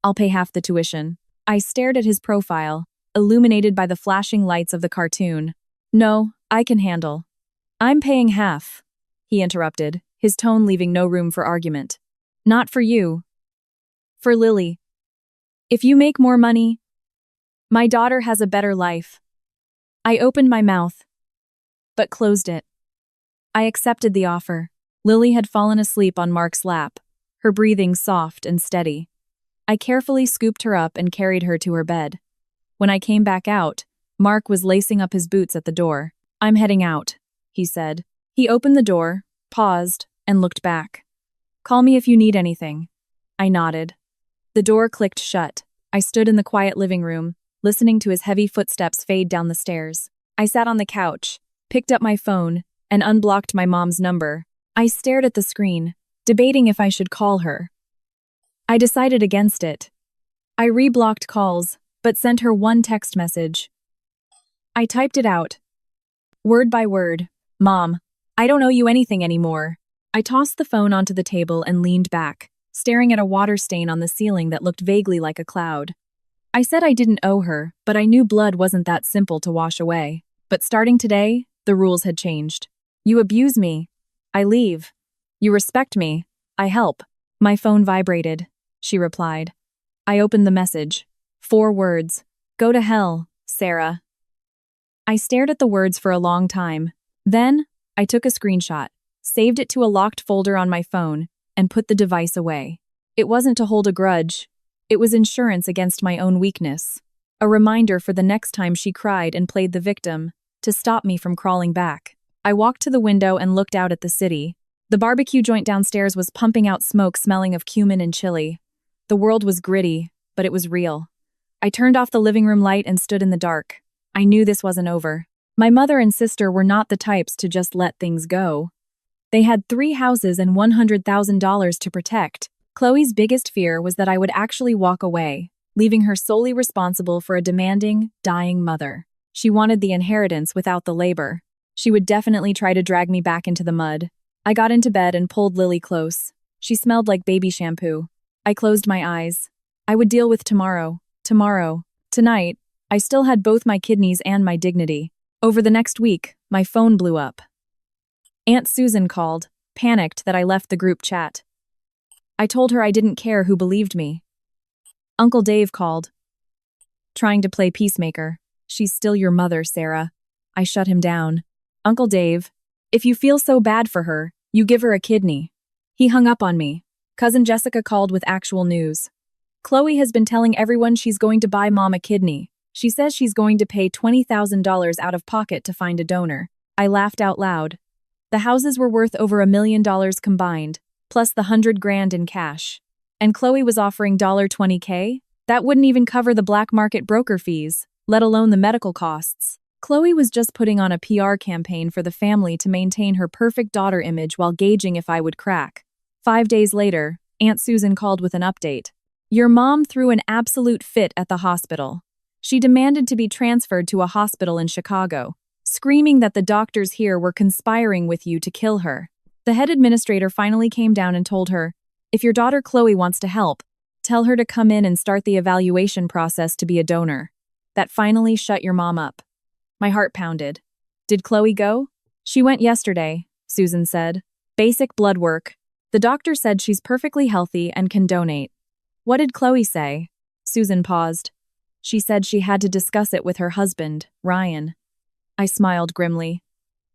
"I'll pay half the tuition." I stared at his profile, illuminated by the flashing lights of the cartoon. "No, I can handle." "I'm paying half," he interrupted, his tone leaving no room for argument. "Not for you. For Lily. If you make more money..." My daughter has a better life. I opened my mouth, but closed it. I accepted the offer. Lily had fallen asleep on Mark's lap, her breathing soft and steady. I carefully scooped her up and carried her to her bed. When I came back out, Mark was lacing up his boots at the door. "I'm heading out," he said. He opened the door, paused, and looked back. "Call me if you need anything." I nodded. The door clicked shut. I stood in the quiet living room, listening to his heavy footsteps fade down the stairs. I sat on the couch, picked up my phone, and unblocked my mom's number. I stared at the screen, debating if I should call her. I decided against it. I reblocked calls, but sent her one text message. I typed it out, word by word. "Mom, I don't owe you anything anymore." I tossed the phone onto the table and leaned back, staring at a water stain on the ceiling that looked vaguely like a cloud. I said I didn't owe her, but I knew blood wasn't that simple to wash away. But starting today, the rules had changed. You abuse me, I leave. You respect me, I help. My phone vibrated. She replied. I opened the message. 4 words. "Go to hell, Sarah." I stared at the words for a long time. Then, I took a screenshot, saved it to a locked folder on my phone, and put the device away. It wasn't to hold a grudge. It was insurance against my own weakness. A reminder for the next time she cried and played the victim, to stop me from crawling back. I walked to the window and looked out at the city. The barbecue joint downstairs was pumping out smoke smelling of cumin and chili. The world was gritty, but it was real. I turned off the living room light and stood in the dark. I knew this wasn't over. My mother and sister were not the types to just let things go. They had 3 houses and $100,000 to protect. Chloe's biggest fear was that I would actually walk away, leaving her solely responsible for a demanding, dying mother. She wanted the inheritance without the labor. She would definitely try to drag me back into the mud. I got into bed and pulled Lily close. She smelled like baby shampoo. I closed my eyes. I would deal with tomorrow. Tomorrow. Tonight, I still had both my kidneys and my dignity. Over the next week, my phone blew up. Aunt Susan called, panicked that I left the group chat. I told her I didn't care who believed me. Uncle Dave called, trying to play peacemaker. "She's still your mother, Sarah." I shut him down. "Uncle Dave, if you feel so bad for her, you give her a kidney." He hung up on me. Cousin Jessica called with actual news. "Chloe has been telling everyone she's going to buy Mom a kidney. She says she's going to pay $20,000 out of pocket to find a donor." I laughed out loud. The houses were worth over $1 million combined, plus the $100,000 in cash. And Chloe was offering $20K? That wouldn't even cover the black market broker fees, let alone the medical costs. Chloe was just putting on a PR campaign for the family to maintain her perfect daughter image while gauging if I would crack. 5 days later, Aunt Susan called with an update. "Your mom threw an absolute fit at the hospital. She demanded to be transferred to a hospital in Chicago, screaming that the doctors here were conspiring with you to kill her. The head administrator finally came down and told her, 'If your daughter Chloe wants to help, tell her to come in and start the evaluation process to be a donor.' That finally shut your mom up." My heart pounded. "Did Chloe go?" "She went yesterday," Susan said. "Basic blood work. The doctor said she's perfectly healthy and can donate." "What did Chloe say?" Susan paused. "She said she had to discuss it with her husband, Ryan." I smiled grimly.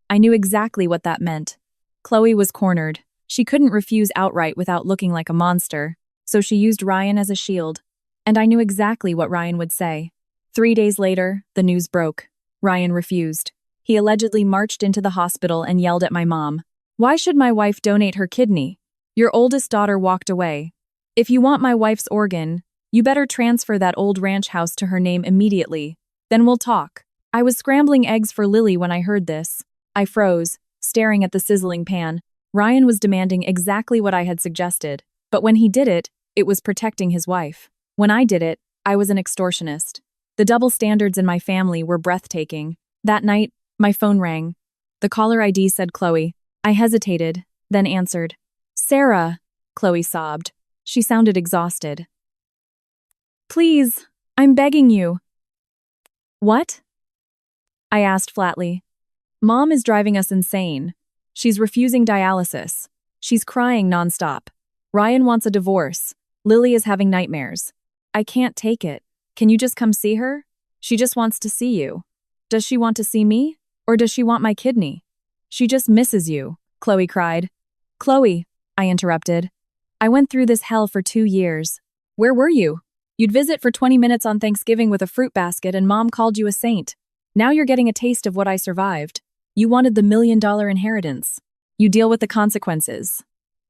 I knew exactly what that meant. Chloe was cornered. She couldn't refuse outright without looking like a monster, so she used Ryan as a shield. And I knew exactly what Ryan would say. 3 days later, the news broke. Ryan refused. He allegedly marched into the hospital and yelled at my mom. "Why should my wife donate her kidney? Your oldest daughter walked away. If you want my wife's organ, you better transfer that old ranch house to her name immediately. Then we'll talk." I was scrambling eggs for Lily when I heard this. I froze, staring at the sizzling pan. Ryan was demanding exactly what I had suggested, but when he did it, it was protecting his wife. When I did it, I was an extortionist. The double standards in my family were breathtaking. That night, my phone rang. The caller ID said Chloe. I hesitated, then answered. "Sarah," Chloe sobbed. She sounded exhausted. "Please, I'm begging you." "What?" I asked flatly. "Mom is driving us insane. She's refusing dialysis. She's crying nonstop. Ryan wants a divorce. Lily is having nightmares. I can't take it. Can you just come see her?" She just wants to see you. Does she want to see me? Or does she want my kidney? She just misses you, Chloe cried. Chloe, I interrupted. I went through this hell for 2 years. Where were you? You'd visit for 20 minutes on Thanksgiving with a fruit basket and Mom called you a saint. Now you're getting a taste of what I survived. You wanted the $1 million inheritance. You deal with the consequences.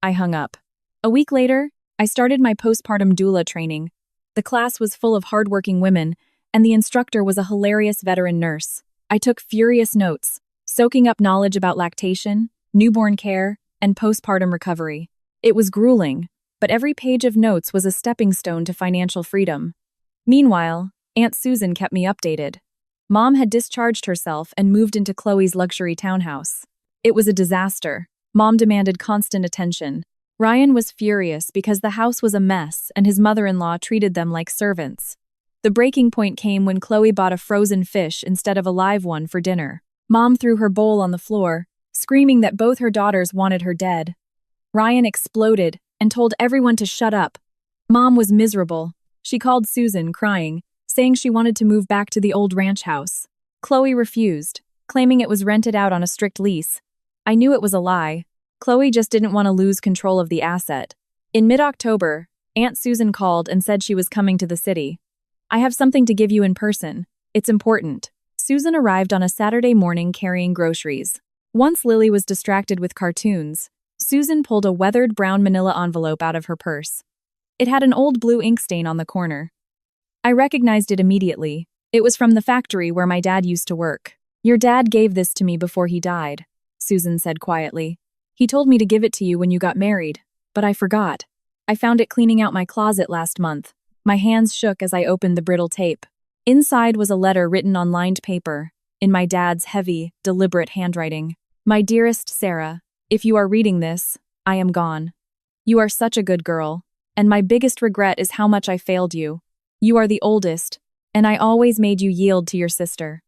I hung up. A week later, I started my postpartum doula training. The class was full of hardworking women, and the instructor was a hilarious veteran nurse. I took furious notes, soaking up knowledge about lactation, newborn care, and postpartum recovery. It was grueling, but every page of notes was a stepping stone to financial freedom. Meanwhile, Aunt Susan kept me updated. Mom had discharged herself and moved into Chloe's luxury townhouse. It was a disaster. Mom demanded constant attention. Ryan was furious because the house was a mess and his mother-in-law treated them like servants. The breaking point came when Chloe bought a frozen fish instead of a live one for dinner. Mom threw her bowl on the floor, screaming that both her daughters wanted her dead. Ryan exploded and told everyone to shut up. Mom was miserable. She called Susan, crying, saying she wanted to move back to the old ranch house. Chloe refused, claiming it was rented out on a strict lease. I knew it was a lie. Chloe just didn't want to lose control of the asset. In mid-October, Aunt Susan called and said she was coming to the city. I have something to give you in person. It's important. Susan arrived on a Saturday morning carrying groceries. Once Lily was distracted with cartoons, Susan pulled a weathered brown manila envelope out of her purse. It had an old blue ink stain on the corner. I recognized it immediately. It was from the factory where my dad used to work. Your dad gave this to me before he died, Susan said quietly. He told me to give it to you when you got married, but I forgot. I found it cleaning out my closet last month. My hands shook as I opened the brittle tape. Inside was a letter written on lined paper, in my dad's heavy, deliberate handwriting. My dearest Sarah, if you are reading this, I am gone. You are such a good girl, and my biggest regret is how much I failed you. You are the oldest, and I always made you yield to your sister.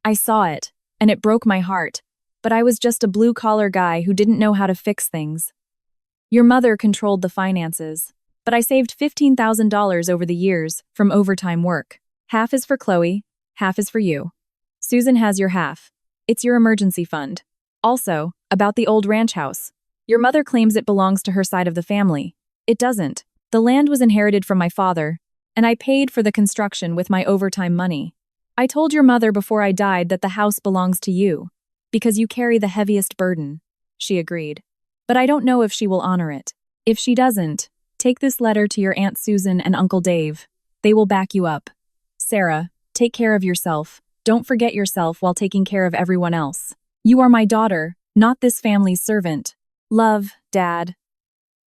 I saw it, and it broke my heart, but I was just a blue-collar guy who didn't know how to fix things. Your mother controlled the finances, but I saved $15,000 over the years from overtime work. Half is for Chloe, half is for you. Susan has your half. It's your emergency fund. Also, about the old ranch house. Your mother claims it belongs to her side of the family. It doesn't. The land was inherited from my father, and I paid for the construction with my overtime money. I told your mother before I died that the house belongs to you, because you carry the heaviest burden. She agreed. But I don't know if she will honor it. If she doesn't, take this letter to your Aunt Susan and Uncle Dave. They will back you up. Sarah, take care of yourself. Don't forget yourself while taking care of everyone else. You are my daughter, not this family's servant. Love, Dad.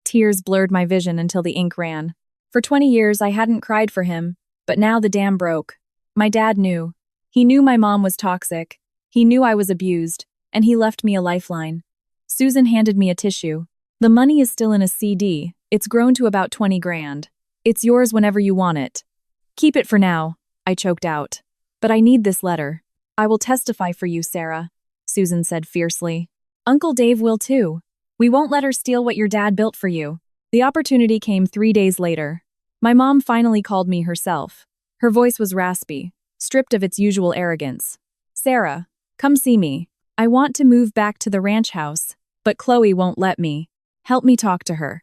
Tears blurred my vision until the ink ran. For 20 years, I hadn't cried for him, but now the dam broke. My dad knew. He knew my mom was toxic. He knew I was abused, and he left me a lifeline. Susan handed me a tissue. The money is still in a CD. It's grown to about 20 grand. It's yours whenever you want it. Keep it for now, I choked out. But I need this letter. I will testify for you, Sarah, Susan said fiercely. Uncle Dave will too. We won't let her steal what your dad built for you. The opportunity came 3 days later. My mom finally called me herself. Her voice was raspy, stripped of its usual arrogance. Sarah, come see me. I want to move back to the ranch house, but Chloe won't let me. Help me talk to her.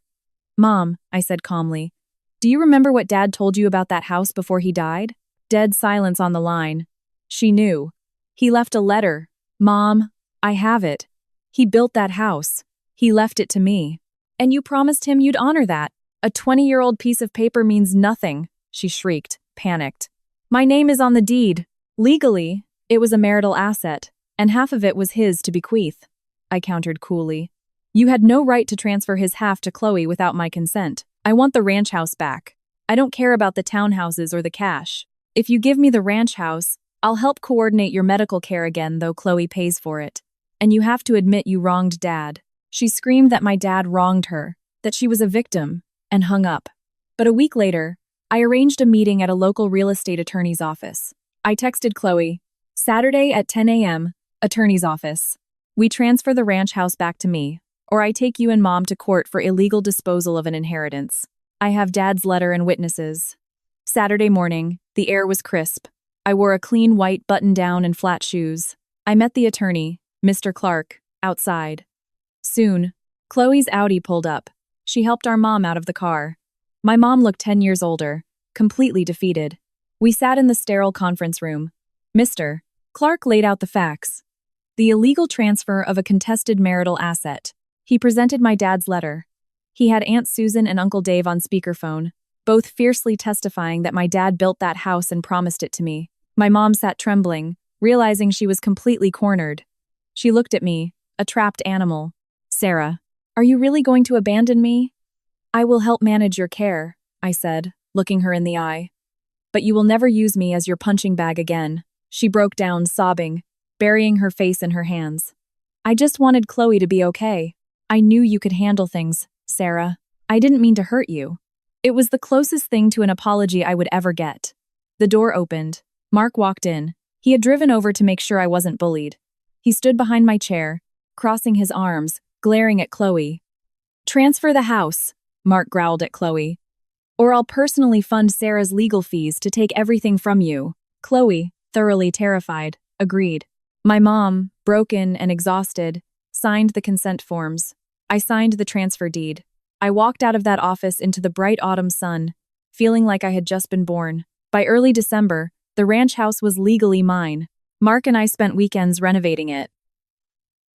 Mom, I said calmly, do you remember what Dad told you about that house before he died? Dead silence on the line. She knew. He left a letter. Mom, I have it. He built that house. He left it to me. And you promised him you'd honor that. A 20-year-old piece of paper means nothing, she shrieked, panicked. My name is on the deed. Legally, it was a marital asset, and half of it was his to bequeath. I countered coolly. You had no right to transfer his half to Chloe without my consent. I want the ranch house back. I don't care about the townhouses or the cash. If you give me the ranch house, I'll help coordinate your medical care again, though Chloe pays for it. And you have to admit you wronged Dad. She screamed that my dad wronged her, that she was a victim, and hung up. But a week later, I arranged a meeting at a local real estate attorney's office. I texted Chloe, Saturday at 10 a.m., attorney's office. We transfer the ranch house back to me, or I take you and Mom to court for illegal disposal of an inheritance. I have Dad's letter and witnesses. Saturday morning, the air was crisp. I wore a clean white button-down and flat shoes. I met the attorney, Mr. Clark, outside. Soon, Chloe's Audi pulled up. She helped our mom out of the car. My mom looked 10 years older, completely defeated. We sat in the sterile conference room. Mr. Clark laid out the facts. The illegal transfer of a contested marital asset. He presented my dad's letter. He had Aunt Susan and Uncle Dave on speakerphone, both fiercely testifying that my dad built that house and promised it to me. My mom sat trembling, realizing she was completely cornered. She looked at me, a trapped animal. Sarah, are you really going to abandon me? I will help manage your care, I said, looking her in the eye. But you will never use me as your punching bag again. She broke down, sobbing, burying her face in her hands. I just wanted Chloe to be okay. I knew you could handle things, Sarah. I didn't mean to hurt you. It was the closest thing to an apology I would ever get. The door opened. Mark walked in. He had driven over to make sure I wasn't bullied. He stood behind my chair, crossing his arms, glaring at Chloe. Transfer the house, Mark growled at Chloe. Or I'll personally fund Sarah's legal fees to take everything from you. Chloe, thoroughly terrified, agreed. My mom, broken and exhausted, signed the consent forms. I signed the transfer deed. I walked out of that office into the bright autumn sun, feeling like I had just been born. By early December, the ranch house was legally mine. Mark and I spent weekends renovating it.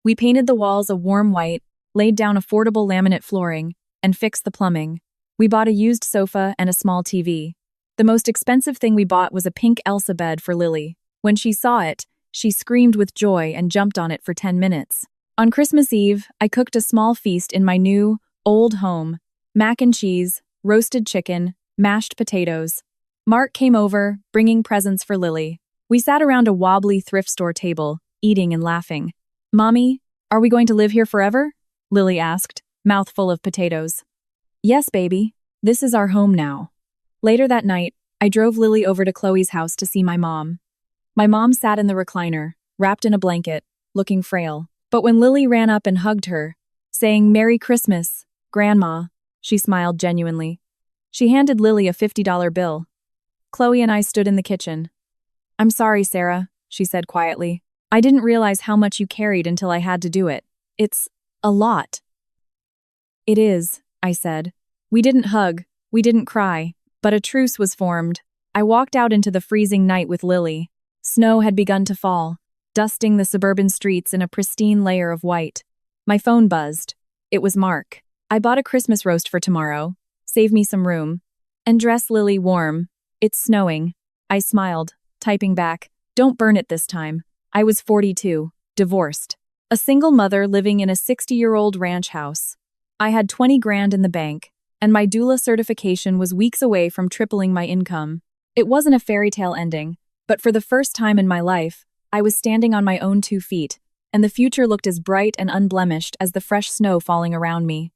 We painted the walls a warm white, laid down affordable laminate flooring, and fixed the plumbing. We bought a used sofa and a small TV. The most expensive thing we bought was a pink Elsa bed for Lily. When she saw it, she screamed with joy and jumped on it for 10 minutes. On Christmas Eve, I cooked a small feast in my new, old home. Mac and cheese, roasted chicken, mashed potatoes. Mark came over, bringing presents for Lily. We sat around a wobbly thrift store table, eating and laughing. Mommy, are we going to live here forever? Lily asked, mouth full of potatoes. Yes, baby. This is our home now. Later that night, I drove Lily over to Chloe's house to see my mom. My mom sat in the recliner, wrapped in a blanket, looking frail. But when Lily ran up and hugged her, saying, "Merry Christmas, Grandma," she smiled genuinely. She handed Lily a $50 bill. Chloe and I stood in the kitchen. "I'm sorry, Sarah," she said quietly. "I didn't realize how much you carried until I had to do it. It's a lot." "It is," I said. We didn't hug, we didn't cry, but a truce was formed. I walked out into the freezing night with Lily. Snow had begun to fall, dusting the suburban streets in a pristine layer of white. My phone buzzed. It was Mark. "I bought a Christmas roast for tomorrow. Save me some room. And dress Lily warm. It's snowing." I smiled, typing back, "Don't burn it this time." I was 42, divorced. A single mother living in a 60-year-old ranch house. I had 20 grand in the bank, and my doula certification was weeks away from tripling my income. It wasn't a fairy tale ending, but for the first time in my life, I was standing on my own 2 feet, and the future looked as bright and unblemished as the fresh snow falling around me.